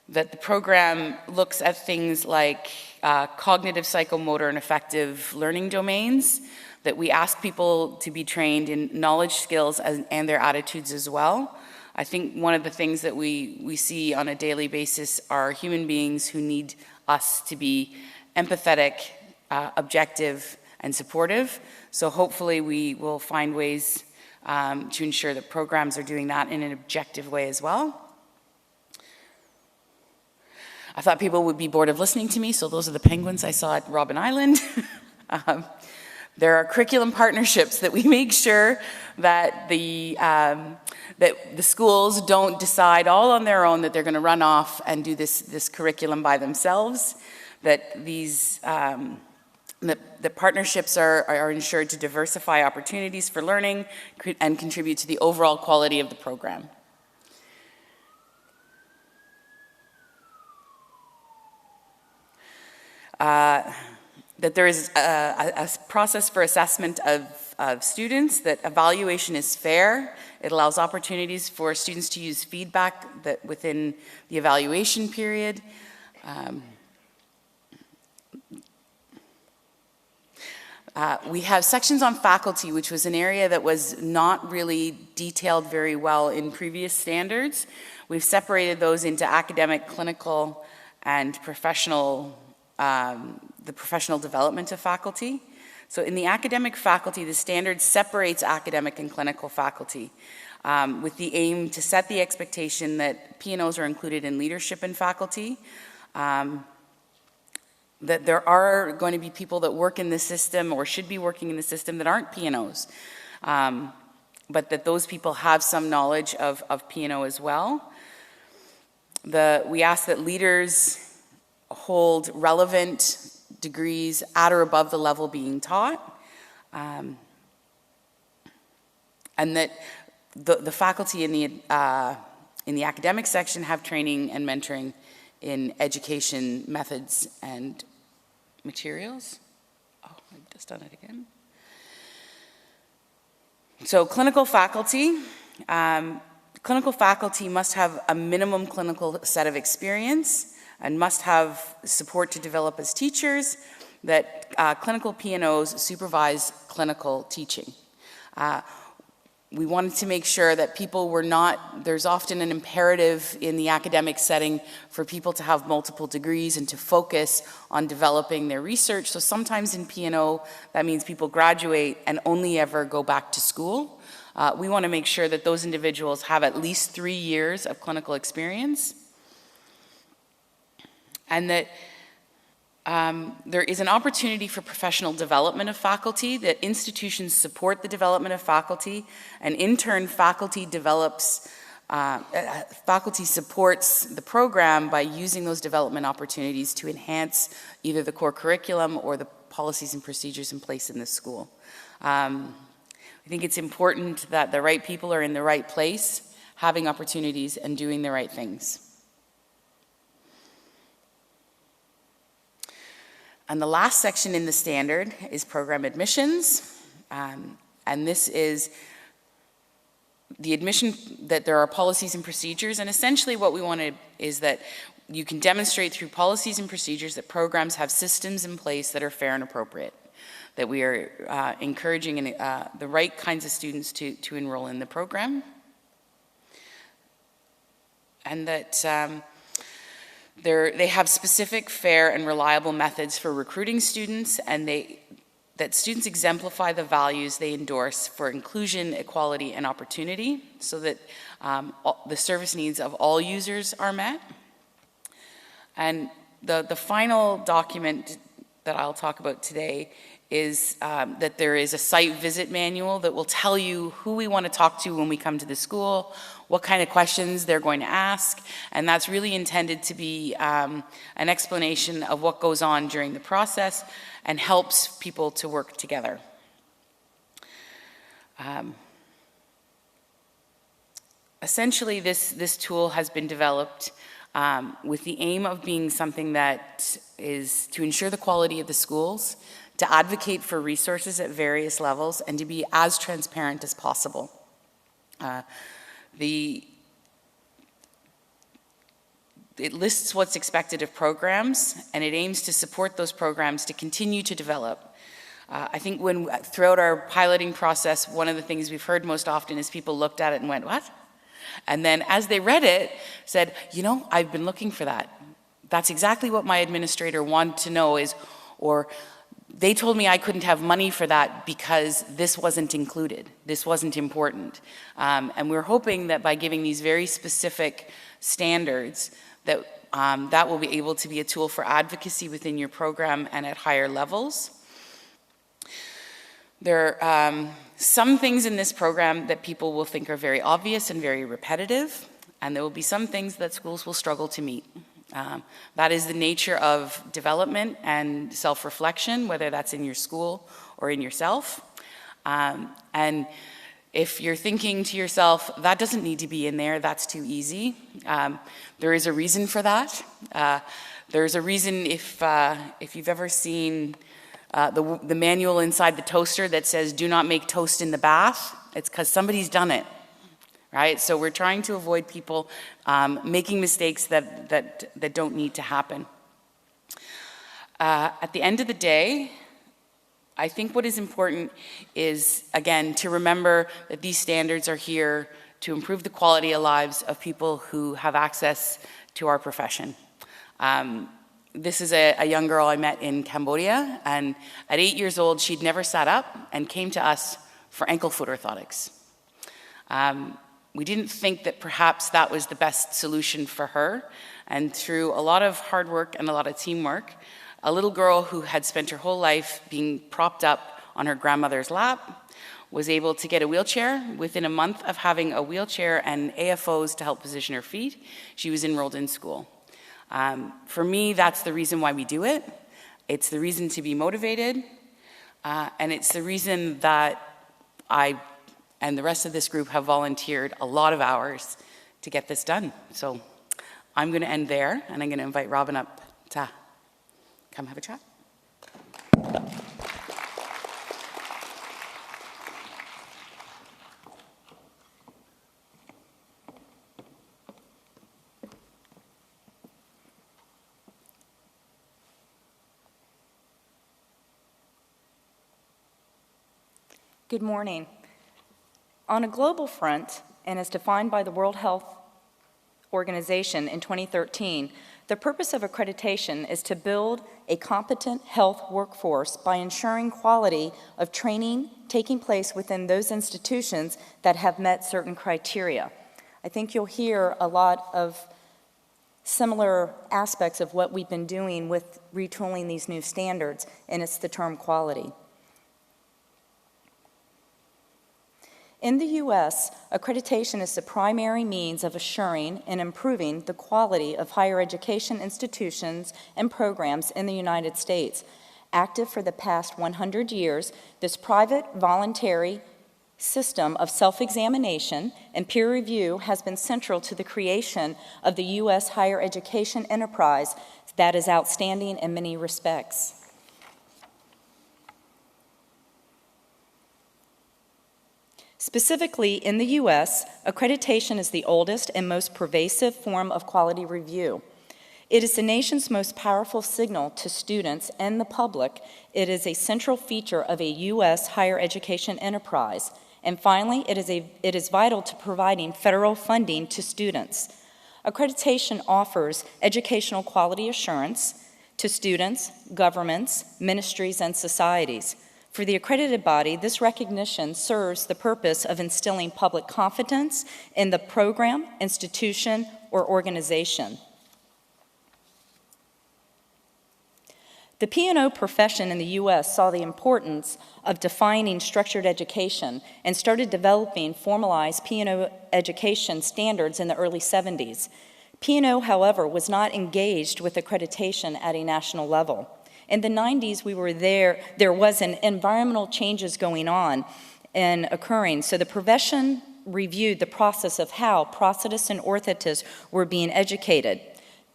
the program looks at things like cognitive, psychomotor, and affective learning domains, that we ask people to be trained in knowledge, skills, and their attitudes as well. I think one of the things that we see on a daily basis are human beings who need us to be empathetic, objective, and supportive. So hopefully we will find ways to ensure that programs are doing that in an objective way as well. I thought people would be bored of listening to me, so those are the penguins I saw at Robben Island. There are curriculum partnerships that we make sure that the schools don't decide all on their own that they're going to run off and do this curriculum by themselves. That these the partnerships are ensured to diversify opportunities for learning and contribute to the overall quality of the program. That there is a process for assessment of students, that evaluation is fair. It allows opportunities for students to use feedback that within the evaluation period. We have sections on faculty, which was an area that was not really detailed very well in previous standards. We've separated those into academic, clinical, and professional, the professional development of faculty. So in the academic faculty, the standard separates academic and clinical faculty with the aim to set the expectation that P&Os are included in leadership in faculty, that there are going to be people that work in the system or should be working in the system that aren't P&Os, but that those people have some knowledge of P&O as well. We ask that leaders hold relevant degrees at or above the level being taught, and that the faculty in the academic section have training and mentoring in education methods and materials. Oh, I've just done it again. So clinical faculty must have a minimum clinical set of experience and must have support to develop as teachers, that clinical P&Os supervise clinical teaching. We wanted to make sure that people were not, there's often an imperative in the academic setting for people to have multiple degrees and to focus on developing their research. So sometimes in P&O, that means people graduate and only ever go back to school. We want to make sure that those individuals have at least 3 years of clinical experience, and that there is an opportunity for professional development of faculty, that institutions support the development of faculty, and in turn, faculty supports the program by using those development opportunities to enhance either the core curriculum or the policies and procedures in place in the school. I think it's important that the right people are in the right place, having opportunities and doing the right things. And the last section in the standard is program admissions. And this is the admission that there are policies and procedures. And essentially what we wanted is that you can demonstrate through policies and procedures that programs have systems in place that are fair and appropriate, that we are encouraging the right kinds of students to enroll in the program, and that they have specific, fair, and reliable methods for recruiting students, and that students exemplify the values they endorse for inclusion, equality, and opportunity, so that the service needs of all users are met. And the final document that I'll talk about today is that there is a site visit manual that will tell you who we want to talk to when we come to the school, what kind of questions they're going to ask, and that's really intended to be an explanation of what goes on during the process and helps people to work together. Essentially, this tool has been developed with the aim of being something that is to ensure the quality of the schools, to advocate for resources at various levels, and to be as transparent as possible. It lists what's expected of programs, and it aims to support those programs to continue to develop. I think throughout our piloting process, one of the things we've heard most often is people looked at it and went, "What?" And then as they read it, said, "You know, I've been looking for that. That's exactly what my administrator wanted to know," or "They told me I couldn't have money for that because this wasn't included. This wasn't important." And we're hoping that by giving these very specific standards, that will be able to be a tool for advocacy within your program and at higher levels. There are some things in this program that people will think are very obvious and very repetitive, and there will be some things that schools will struggle to meet. That is the nature of development and self-reflection, whether that's in your school or in yourself. And if you're thinking to yourself, that doesn't need to be in there, that's too easy, there is a reason for that. There's a reason if you've ever seen the manual inside the toaster that says, "Do not make toast in the bath," it's because somebody's done it. Right? So we're trying to avoid people making mistakes that don't need to happen. At the end of the day, I think what is important is, again, to remember that these standards are here to improve the quality of lives of people who have access to our profession. This is a young girl I met in Cambodia, and at 8 years old, she'd never sat up and came to us for ankle-foot orthotics. We didn't think that perhaps that was the best solution for her, and through a lot of hard work and a lot of teamwork, a little girl who had spent her whole life being propped up on her grandmother's lap was able to get a wheelchair. Within a month of having a wheelchair and AFOs to help position her feet, she was enrolled in school. For me, that's the reason why we do it. It's the reason to be motivated, and it's the reason that I and the rest of this group have volunteered a lot of hours to get this done. So I'm going to end there, and I'm going to invite Robin up to come have a chat. Good morning. On a global front, and as defined by the World Health Organization in 2013, the purpose of accreditation is to build a competent health workforce by ensuring quality of training taking place within those institutions that have met certain criteria. I think you'll hear a lot of similar aspects of what we've been doing with retooling these new standards, and it's the term quality. In the U.S., accreditation is the primary means of assuring and improving the quality of higher education institutions and programs in the United States. Active for the past 100 years, this private, voluntary system of self-examination and peer review has been central to the creation of the U.S. higher education enterprise that is outstanding in many respects. Specifically, in the U.S., accreditation is the oldest and most pervasive form of quality review. It is the nation's most powerful signal to students and the public. It is a central feature of a U.S. higher education enterprise. And finally, it is vital to providing federal funding to students. Accreditation offers educational quality assurance to students, governments, ministries, and societies. For the accredited body, this recognition serves the purpose of instilling public confidence in the program, institution, or organization. The P&O profession in the U.S. saw the importance of defining structured education and started developing formalized P&O education standards in the early 70s. P&O, however, was not engaged with accreditation at a national level. In the 90s, there was an environmental changes going on and occurring, so the profession reviewed the process of how prosthetists and orthotists were being educated.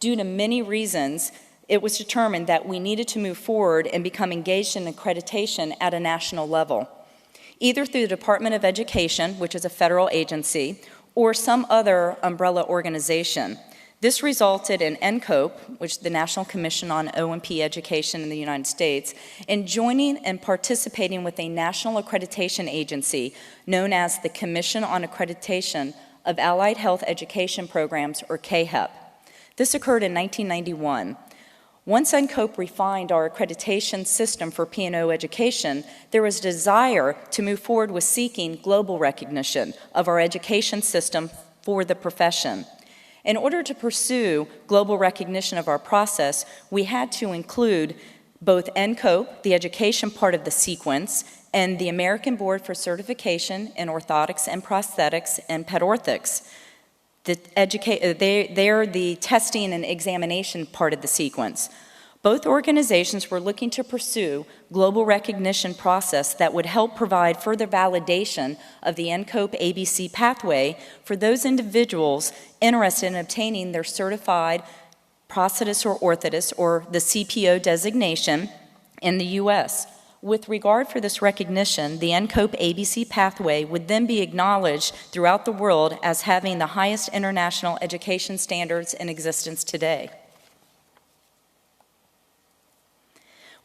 Due to many reasons, it was determined that we needed to move forward and become engaged in accreditation at a national level, either through the Department of Education, which is a federal agency, or some other umbrella organization. This resulted in NCOPE, which is the National Commission on O&P Education in the United States, in joining and participating with a national accreditation agency known as the Commission on Accreditation of Allied Health Education Programs, or CAHEP. This occurred in 1991. Once NCOPE refined our accreditation system for P&O education, there was a desire to move forward with seeking global recognition of our education system for the profession. In order to pursue global recognition of our process, we had to include both NCOPE, the education part of the sequence, and the American Board for Certification in Orthotics and Prosthetics and Pedorthics. They're the testing and examination part of the sequence. Both organizations were looking to pursue global recognition process that would help provide further validation of the NCOPE ABC pathway for those individuals interested in obtaining their certified prosthetist or orthotist, or the CPO designation, in the U.S. With regard for this recognition, the NCOPE ABC pathway would then be acknowledged throughout the world as having the highest international education standards in existence today.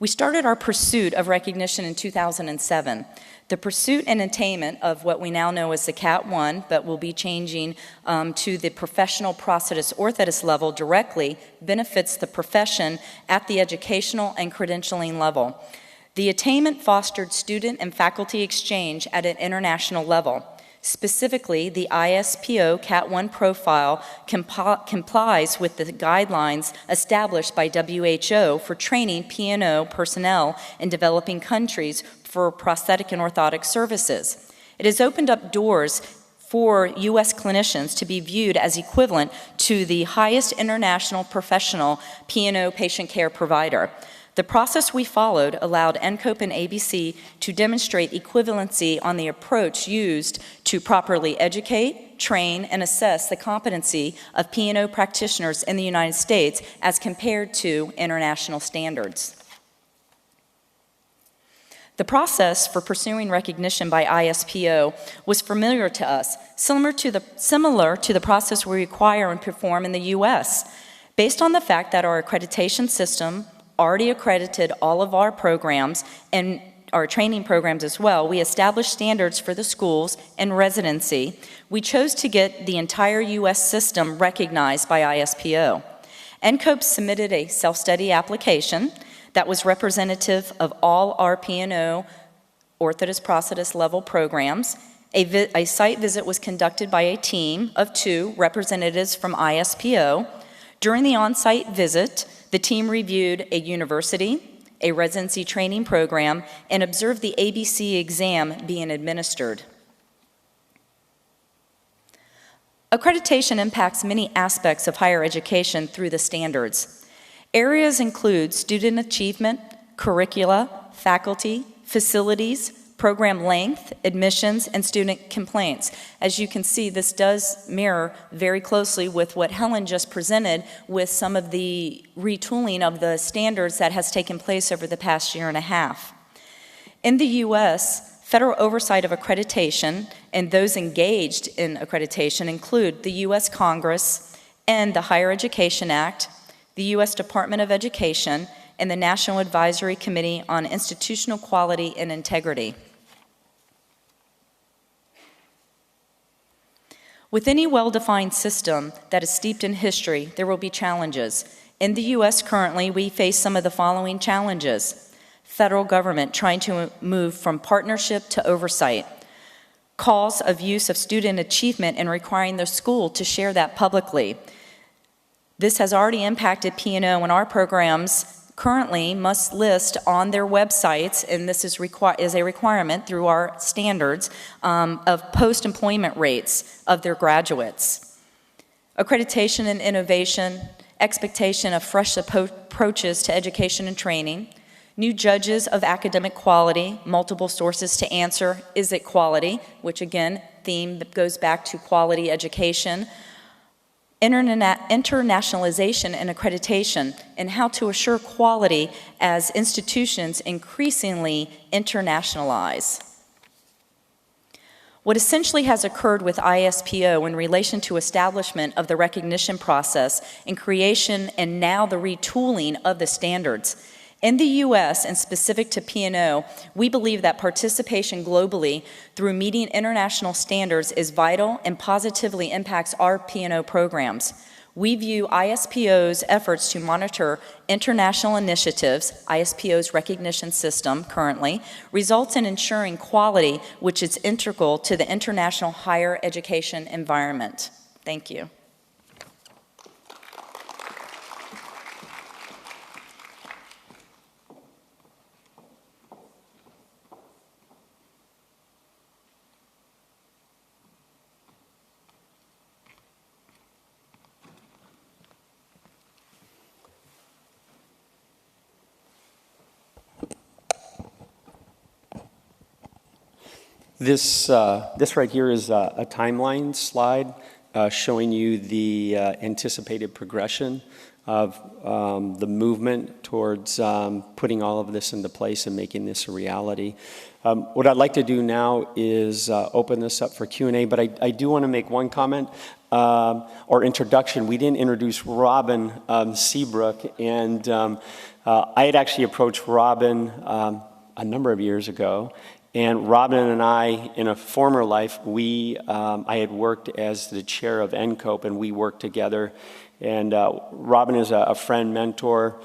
We started our pursuit of recognition in 2007. The pursuit and attainment of what we now know as the CAT 1, but will be changing to the professional prosthetist orthotist level directly, benefits the profession at the educational and credentialing level. The attainment fostered student and faculty exchange at an international level. Specifically, the ISPO CAT 1 profile complies with the guidelines established by WHO for training P&O personnel in developing countries for prosthetic and orthotic services. It has opened up doors for U.S. clinicians to be viewed as equivalent to the highest international professional P&O patient care provider. The process we followed allowed NCOPE and ABC to demonstrate equivalency on the approach used to properly educate, train, and assess the competency of P&O practitioners in the United States as compared to international standards. The process for pursuing recognition by ISPO was familiar to us, similar to the process we require and perform in the U.S. Based on the fact that our accreditation system already accredited all of our programs and our training programs as well, we established standards for the schools and residency. We chose to get the entire U.S. system recognized by ISPO. NCOPE submitted a self-study application that was representative of all our P&O orthotist prosthetist level programs. A site visit was conducted by a team of 2 representatives from ISPO. During the on-site visit, the team reviewed a university, a residency training program, and observed the ABC exam being administered. Accreditation impacts many aspects of higher education through the standards. Areas include student achievement, curricula, faculty, facilities, program length, admissions, and student complaints. As you can see, this does mirror very closely with what Helen just presented with some of the retooling of the standards that has taken place over the past year and a half. In the U.S., Federal oversight of accreditation and those engaged in accreditation include the U.S. Congress and the Higher Education Act, the U.S. Department of Education, and the National Advisory Committee on Institutional Quality and Integrity. With any well-defined system that is steeped in history, there will be challenges. In the U.S. currently, we face some of the following challenges. Federal government trying to move from partnership to oversight. Calls of use of student achievement and requiring the school to share that publicly. This has already impacted P&O, and our programs currently must list on their websites, and this is a requirement through our standards, of post-employment rates of their graduates. Accreditation and innovation, expectation of fresh approaches to education and training, new judges of academic quality, multiple sources to answer, is it quality, which again, theme that goes back to quality education, internationalization and accreditation, and how to assure quality as institutions increasingly internationalize. What essentially has occurred with ISPO in relation to establishment of the recognition process and creation and now the retooling of the standards. In the U.S. and specific to P&O, we believe that participation globally through meeting international standards is vital and positively impacts our P&O programs. We view ISPO's efforts to monitor international initiatives, ISPO's recognition system currently, results in ensuring quality, which is integral to the international higher education environment. Thank you. This right here is a timeline slide showing you the anticipated progression of the movement towards putting all of this into place and making this a reality. What I'd like to do now is open this up for Q&A, but I do want to make one comment or introduction. We didn't introduce Robin Seabrook, and I had actually approached Robin a number of years ago. And Robin and I, in a former life, I had worked as the chair of NCOPE, and we worked together. And Robin is a friend, mentor.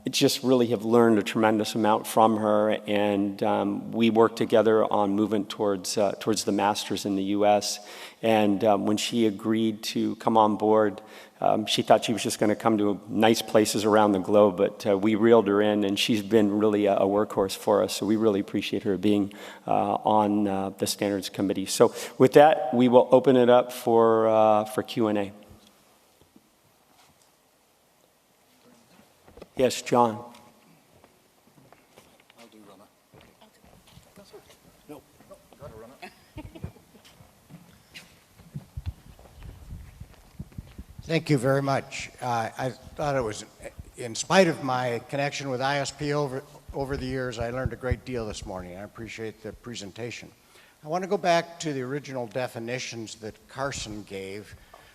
Just really have learned a tremendous amount from her, and we worked together on movement towards the masters in the U.S. And when she agreed to come on board, she thought she was just going to come to nice places around the globe, but we reeled her in, and she's been really a workhorse for us. So we really appreciate her being on the Standards Committee. So with that, we will open it up for Q&A. Yes, John. I'll do runner. No, got a runner. Thank you very much. I thought it was, in spite of my connection with ISP over the years, I learned a great deal this morning. I appreciate the presentation. I want to go back to the original definitions that Carson gave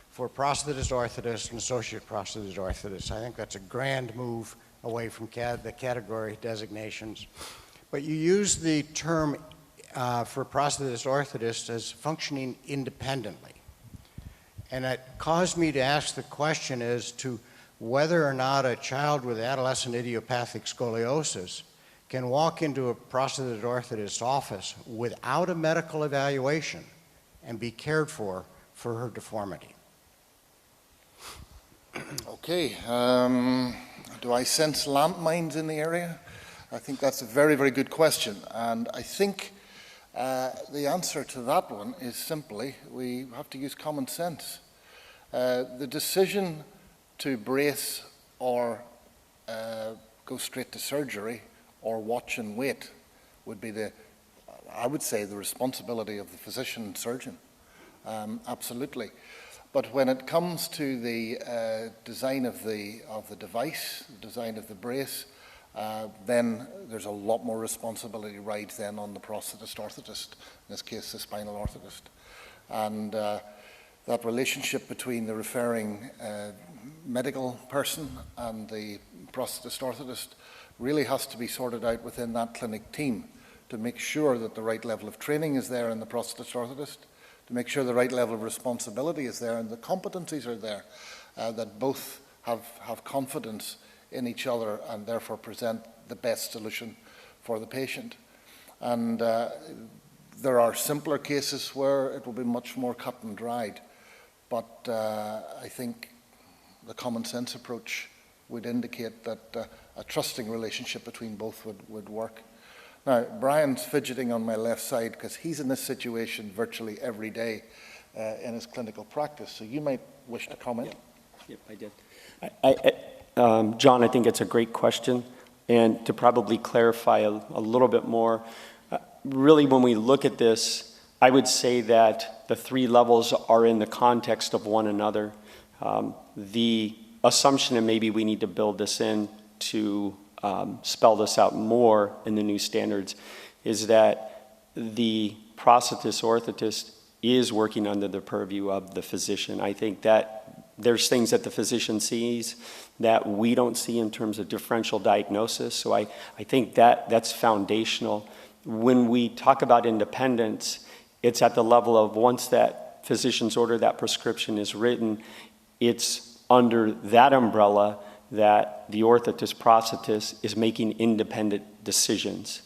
for prosthetist, orthotist, and associate prosthetist, orthotist. I think that's a grand move away from the category designations. But you use the term for prosthetist, orthotist as functioning independently. And it caused me to ask the question as to whether or not a child with adolescent idiopathic scoliosis can walk into a prosthetist orthotist office without a medical evaluation and be cared for her deformity. Okay, do I sense landmines in the area? I think that's a very, very good question. And I think the answer to that one is simply we have to use common sense. The decision to brace or go straight to surgery or watch and wait would be I would say, the responsibility of the physician and surgeon. Absolutely. But when it comes to the design of the device, the design of the brace, then there's a lot more responsibility right then on the prosthetist orthotist, in this case the spinal orthotist. And that relationship between the referring medical person and the prosthetist orthotist really has to be sorted out within that clinic team to make sure that the right level of training is there in the prosthetist orthotist, to make sure the right level of responsibility is there and the competencies are there, that both have confidence in each other and therefore present the best solution for the patient. And there are simpler cases where it will be much more cut and dried, but I think the common sense approach would indicate that a trusting relationship between both would work. Now, Bryan's fidgeting on my left side because he's in this situation virtually every day in his clinical practice, so you might wish to comment. Yep, I did. John, I think it's a great question, and to probably clarify a little bit more, really when we look at this, I would say that the three levels are in the context of one another. The assumption, and maybe we need to build this in to spell this out more in the new standards, is that the prosthetist orthotist is working under the purview of the physician. I think that there's things that the physician sees that we don't see in terms of differential diagnosis. So I think that's foundational. When we talk about independence, it's at the level of once that physician's order, that prescription is written, it's under that umbrella that the orthotist prosthetist is making independent decisions.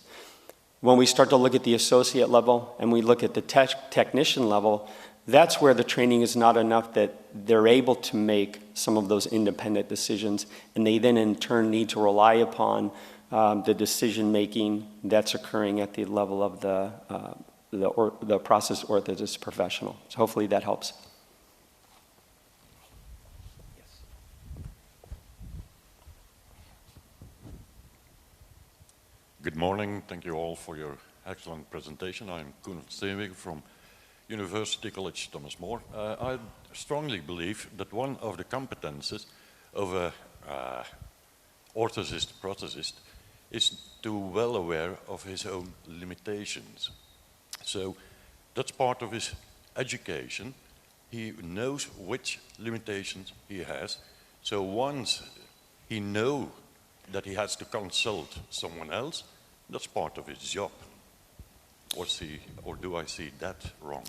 When we start to look at the associate level and we look at the technician level, that's where the training is not enough that they're able to make some of those independent decisions, and they then in turn need to rely upon the decision making that's occurring at the level of the process orthotist professional. So hopefully that helps. Good morning. Thank you all for your excellent presentation. I'm Seabrook from University College Thomas More. I strongly believe that one of the competences of a orthotist, prosthetist, is to be well aware of his own limitations. So that's part of his education. He knows which limitations he has. So once he knows that he has to consult someone else, that's part of his job. Or do I see that wrong?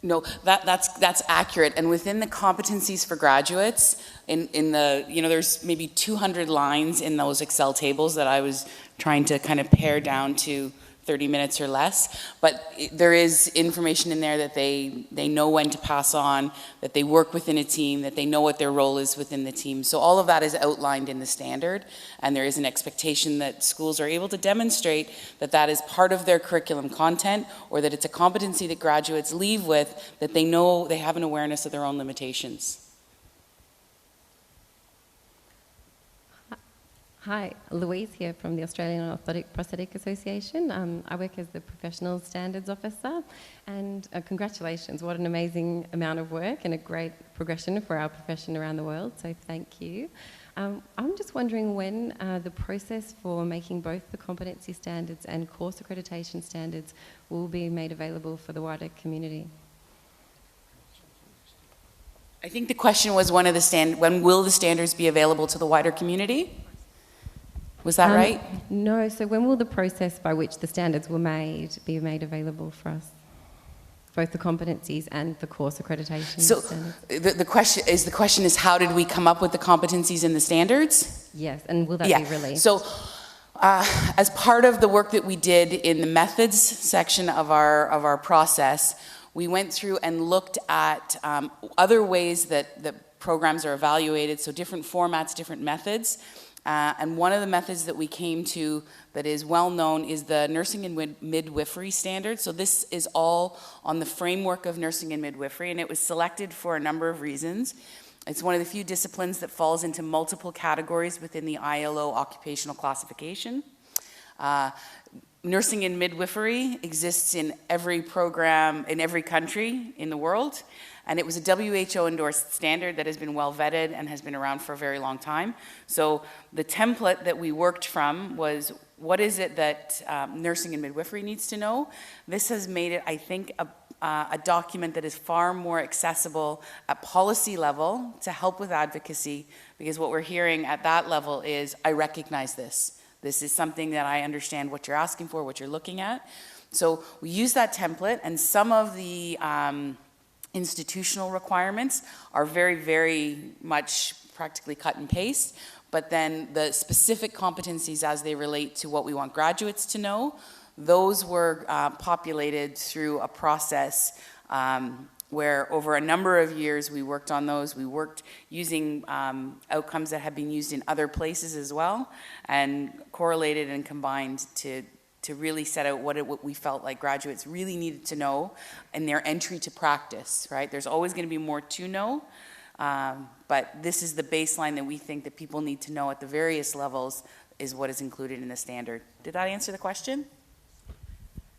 No, that's accurate. And within the competencies for graduates, in the, there's maybe 200 lines in those Excel tables that I was trying to kind of pare down to 30 minutes or less. But there is information in there that they know when to pass on, that they work within a team, that they know what their role is within the team. So all of that is outlined in the standard, and there is an expectation that schools are able to demonstrate that that is part of their curriculum content, or that it's a competency that graduates leave with, that they know they have an awareness of their own limitations. Hi, Louise here from the Australian Orthotic Prosthetic Association. I work as the Professional Standards Officer, and congratulations, what an amazing amount of work and a great progression for our profession around the world, so thank you. I'm just wondering when the process for making both the competency standards and course accreditation standards will be made available for the wider community. I think the question was when will the standards be available to the wider community? Was that right? No, so when will the process by which the standards were made be made available for us? Both the competencies and the course accreditation standards. The question is how did we come up with the competencies and the standards? Yes, and will that be released? So as part of the work that we did in the methods section of our process, we went through and looked at other ways that programs are evaluated, so different formats, different methods. And one of the methods that we came to that is well known is the nursing and midwifery standard. So this is all on the framework of nursing and midwifery, and it was selected for a number of reasons. It's one of the few disciplines that falls into multiple categories within the ILO occupational classification. Nursing and midwifery exists in every program, in every country in the world. And it was a WHO endorsed standard that has been well vetted and has been around for a very long time. So the template that we worked from was, what is it that nursing and midwifery needs to know? This has made it, I think, a document that is far more accessible at policy level to help with advocacy, because what we're hearing at that level is, I recognize this. This is something that I understand what you're asking for, what you're looking at. So we use that template, and some of the institutional requirements are very, very much practically cut and paste, but then the specific competencies as they relate to what we want graduates to know, those were populated through a process where over a number of years we worked on those. We worked using outcomes that had been used in other places as well, and correlated and combined to really set out what we felt like graduates really needed to know in their entry to practice, right? There's always going to be more to know, but this is the baseline that we think that people need to know at the various levels is what is included in the standard. Did that answer the question?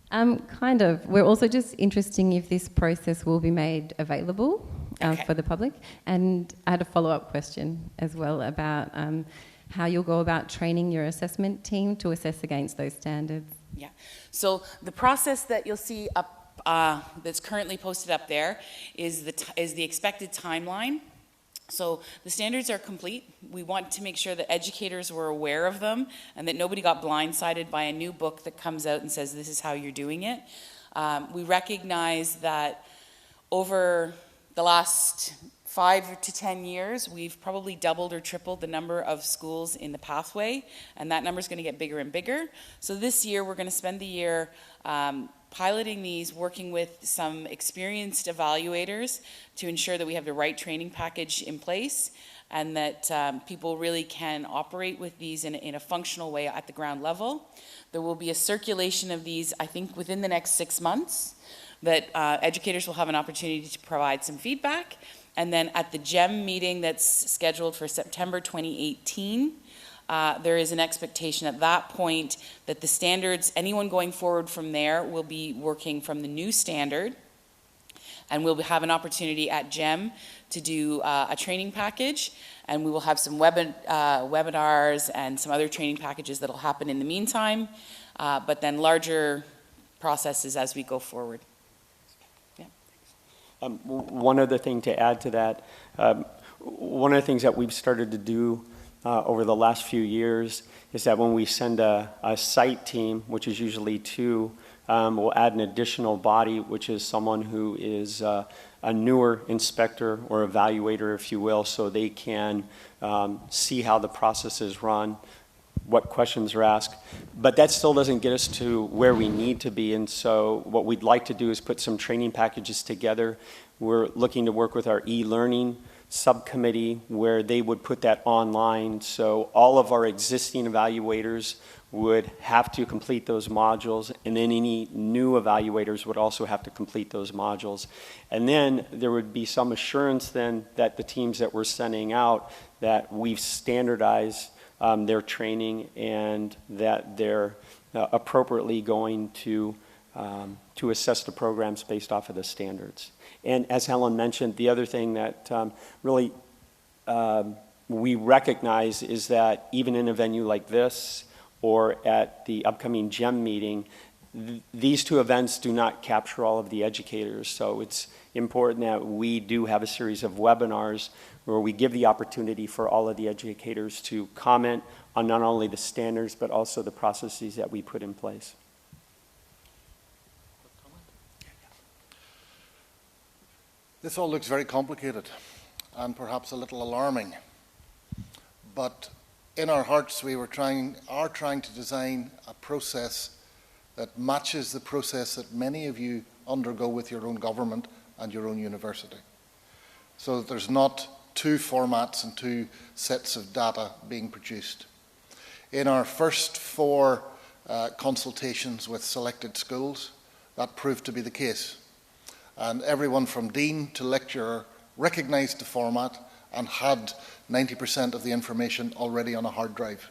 Kind of. We're also just interested if this process will be made available for the public. And I had a follow-up question as well about how you'll go about training your assessment team to assess against those standards. Yeah. So the process that you'll see up, that's currently posted up there is the expected timeline. So the standards are complete. We want to make sure that educators were aware of them and that nobody got blindsided by a new book that comes out and says this is how you're doing it. We recognize that over the last 5 to 10 years, we've probably doubled or tripled the number of schools in the pathway, and that number is going to get bigger and bigger. So this year, we're going to spend the year piloting these, working with some experienced evaluators to ensure that we have the right training package in place and that people really can operate with these in a functional way at the ground level. There will be a circulation of these, I think, within the next 6 months, that educators will have an opportunity to provide some feedback. And then at the GEM meeting that's scheduled for September 2018, there is an expectation at that point that the standards, anyone going forward from there will be working from the new standard, and we'll have an opportunity at GEM to do a training package, and we will have some webinars and some other training packages that will happen in the meantime, but then larger processes as we go forward. One other thing to add to that, one of the things that we've started to do over the last few years is that when we send a site team, which is usually 2, we'll add an additional body, which is someone who is a newer inspector or evaluator, if you will, so they can see how the process is run, what questions are asked. But that still doesn't get us to where we need to be, and so what we'd like to do is put some training packages together. We're looking to work with our e-learning subcommittee where they would put that online, so all of our existing evaluators would have to complete those modules, and then any new evaluators would also have to complete those modules. And then there would be some assurance then that the teams that we're sending out, that we've standardized their training and that they're appropriately going to assess the programs based off of the standards. And as Helen mentioned, the other thing that really we recognize is that even in a venue like this or at the upcoming GEM meeting, these 2 events do not capture all of the educators. So it's important that we do have a series of webinars where we give the opportunity for all of the educators to comment on not only the standards but also the processes that we put in place. This all looks very complicated and perhaps a little alarming, but in our hearts we are trying to design a process that matches the process that many of you undergo with your own government and your own university. So that there's not 2 formats and 2 sets of data being produced. In our first 4 consultations with selected schools, that proved to be the case. And everyone from dean to lecturer recognized the format and had 90% of the information already on a hard drive.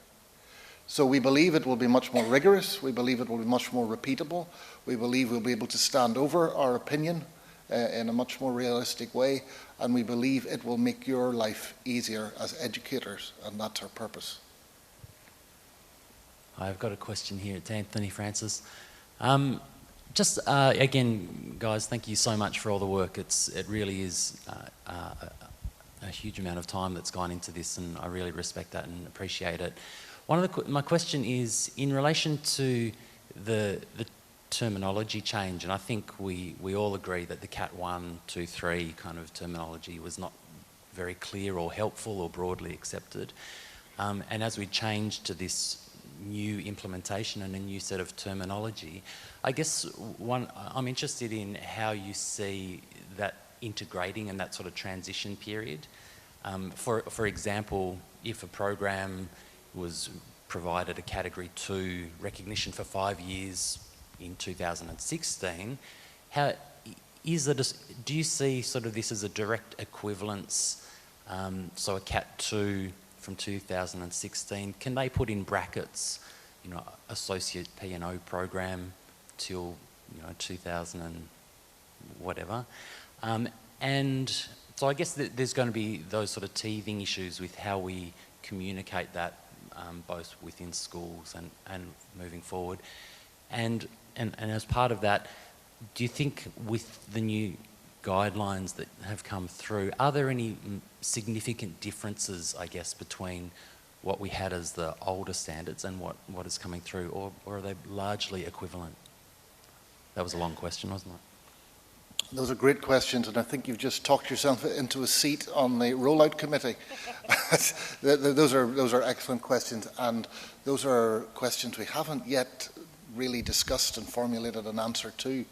So we believe it will be much more rigorous, we believe it will be much more repeatable, we believe we'll be able to stand over our opinion in a much more realistic way, and we believe it will make your life easier as educators, and that's our purpose. I've got a question here. It's Anthony Francis. Again, guys, thank you so much for all the work. It really is a huge amount of time that's gone into this, and I really respect that and appreciate it. My question is in relation to the terminology change, and I think we all agree that the Cat 1, 2, 3 kind of terminology was not very clear or helpful or broadly accepted. And as we change to this new implementation and a new set of terminology, I guess I'm interested in how you see that integrating and that sort of transition period. For example, if a program was provided a Category 2 recognition for 5 years in 2016, do you see sort of this as a direct equivalence? So a Cat 2 from 2016, can they put in brackets, associate P&O program till 2000 and whatever? And so I guess there's going to be those sort of teething issues with how we communicate that both within schools and moving forward. And as part of that, do you think with the new guidelines that have come through, are there any significant differences, I guess, between what we had as the older standards and what is coming through, or are they largely equivalent? That was a long question, wasn't it? Those are great questions, and I think you've just talked yourself into a seat on the rollout committee. Those are excellent questions, and those are questions we haven't yet really discussed and formulated an answer to.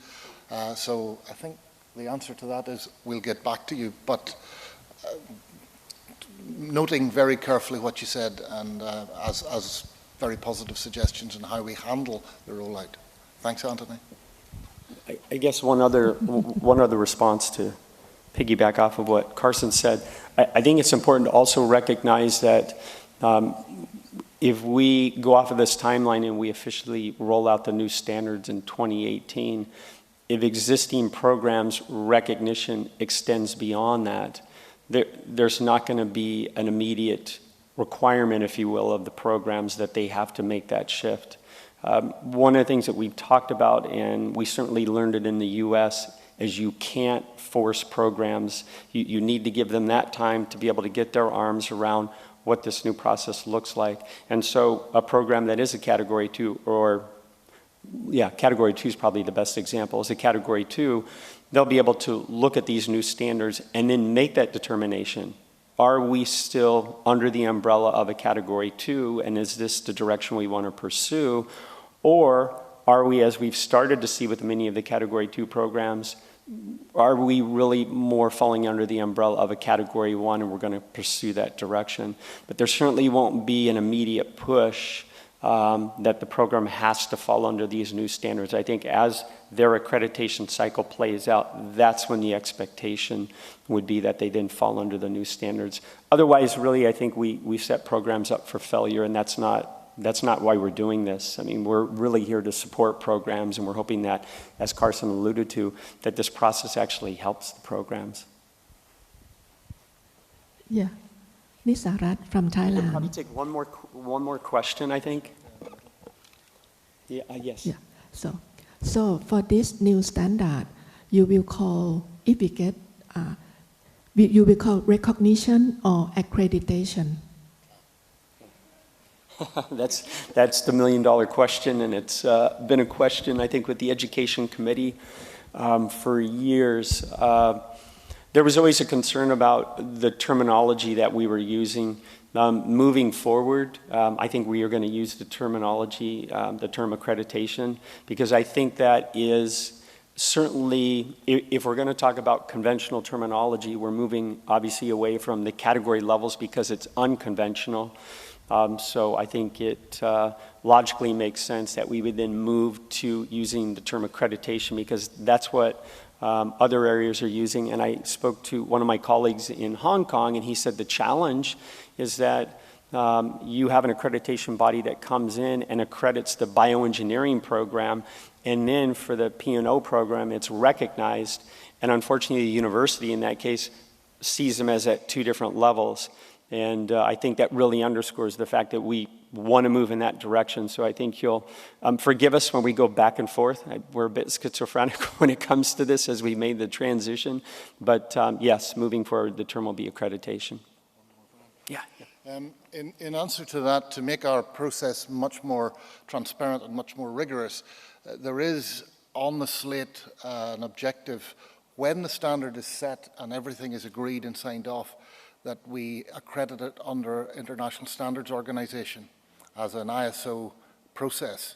So I think the answer to that is we'll get back to you, but noting very carefully what you said, and as very positive suggestions on how we handle the rollout. Thanks, Anthony. I guess one other response to piggyback off of what Carson said. I think it's important to also recognize that if we go off of this timeline and we officially roll out the new standards in 2018, if existing programs recognition extends beyond that, there's not going to be an immediate requirement, if you will, of the programs that they have to make that shift. One of the things that we've talked about, and we certainly learned it in the US, is you can't force programs. You need to give them that time to be able to get their arms around what this new process looks like. And so a program that is a Category 2, Category 2 is probably the best example. As a Category 2, they'll be able to look at these new standards and then make that determination. Are we still under the umbrella of a Category 2, and is this the direction we want to pursue? Or are we, as we've started to see with many of the Category 2 programs, are we really more falling under the umbrella of a Category 1 and we're going to pursue that direction? But there certainly won't be an immediate push that the program has to fall under these new standards. I think as their accreditation cycle plays out, that's when the expectation would be that they then fall under the new standards. Otherwise, really, I think we set programs up for failure, and that's not why we're doing this. I mean, we're really here to support programs, and we're hoping that, as Carson alluded to, that this process actually helps the programs. Yeah. Nisarat from Thailand. We'll probably take one more question, I think. Yeah, yes. Yeah. So for this new standard, you will call, if we get, you will call recognition or accreditation? That's the million-dollar question, and it's been a question, I think, with the Education Committee for years. There was always a concern about the terminology that we were using. Moving forward, I think we are going to use the terminology, the term accreditation, because I think that is certainly, if we're going to talk about conventional terminology, we're moving obviously away from the category levels because it's unconventional. So I think it logically makes sense that we would then move to using the term accreditation, because that's what other areas are using. And I spoke to one of my colleagues in Hong Kong, and he said the challenge is that you have an accreditation body that comes in and accredits the bioengineering program, and then for the P&O program, it's recognized, and unfortunately the university in that case sees them as at two different levels. And I think that really underscores the fact that we want to move in that direction. So I think you'll forgive us when we go back and forth. We're a bit schizophrenic when it comes to this as we made the transition. But yes, moving forward, the term will be accreditation. Yeah. In answer to that, to make our process much more transparent and much more rigorous, there is on the slate an objective when the standard is set and everything is agreed and signed off, that we accredit it under International Standards Organization as an ISO process.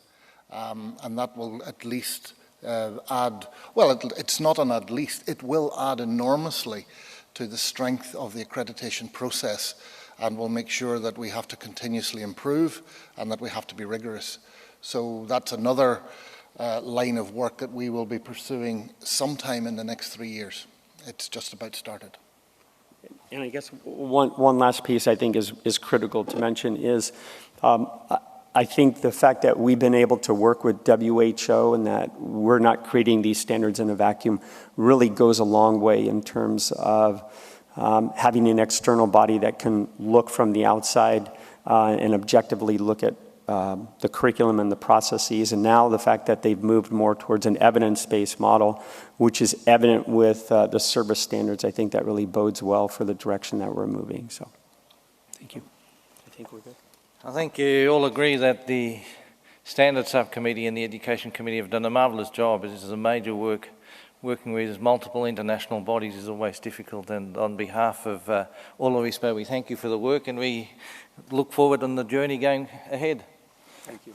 And that will at least add, well, it's not an at least, it will add enormously to the strength of the accreditation process, and will make sure that we have to continuously improve and that we have to be rigorous. So that's another line of work that we will be pursuing sometime in the next 3 years. It's just about started. And I guess one last piece I think is critical to mention is I think the fact that we've been able to work with WHO and that we're not creating these standards in a vacuum really goes a long way in terms of having an external body that can look from the outside and objectively look at the curriculum and the processes. And now the fact that they've moved more towards an evidence-based model, which is evident with the service standards, I think that really bodes well for the direction that we're moving. So, thank you. I think we're good. I think you all agree that the Standards Subcommittee and the Education Committee have done a marvellous job. This is a major work. Working with multiple international bodies is always difficult, and on behalf of all of ISPO, we thank you for the work and we look forward on the journey going ahead. Thank you.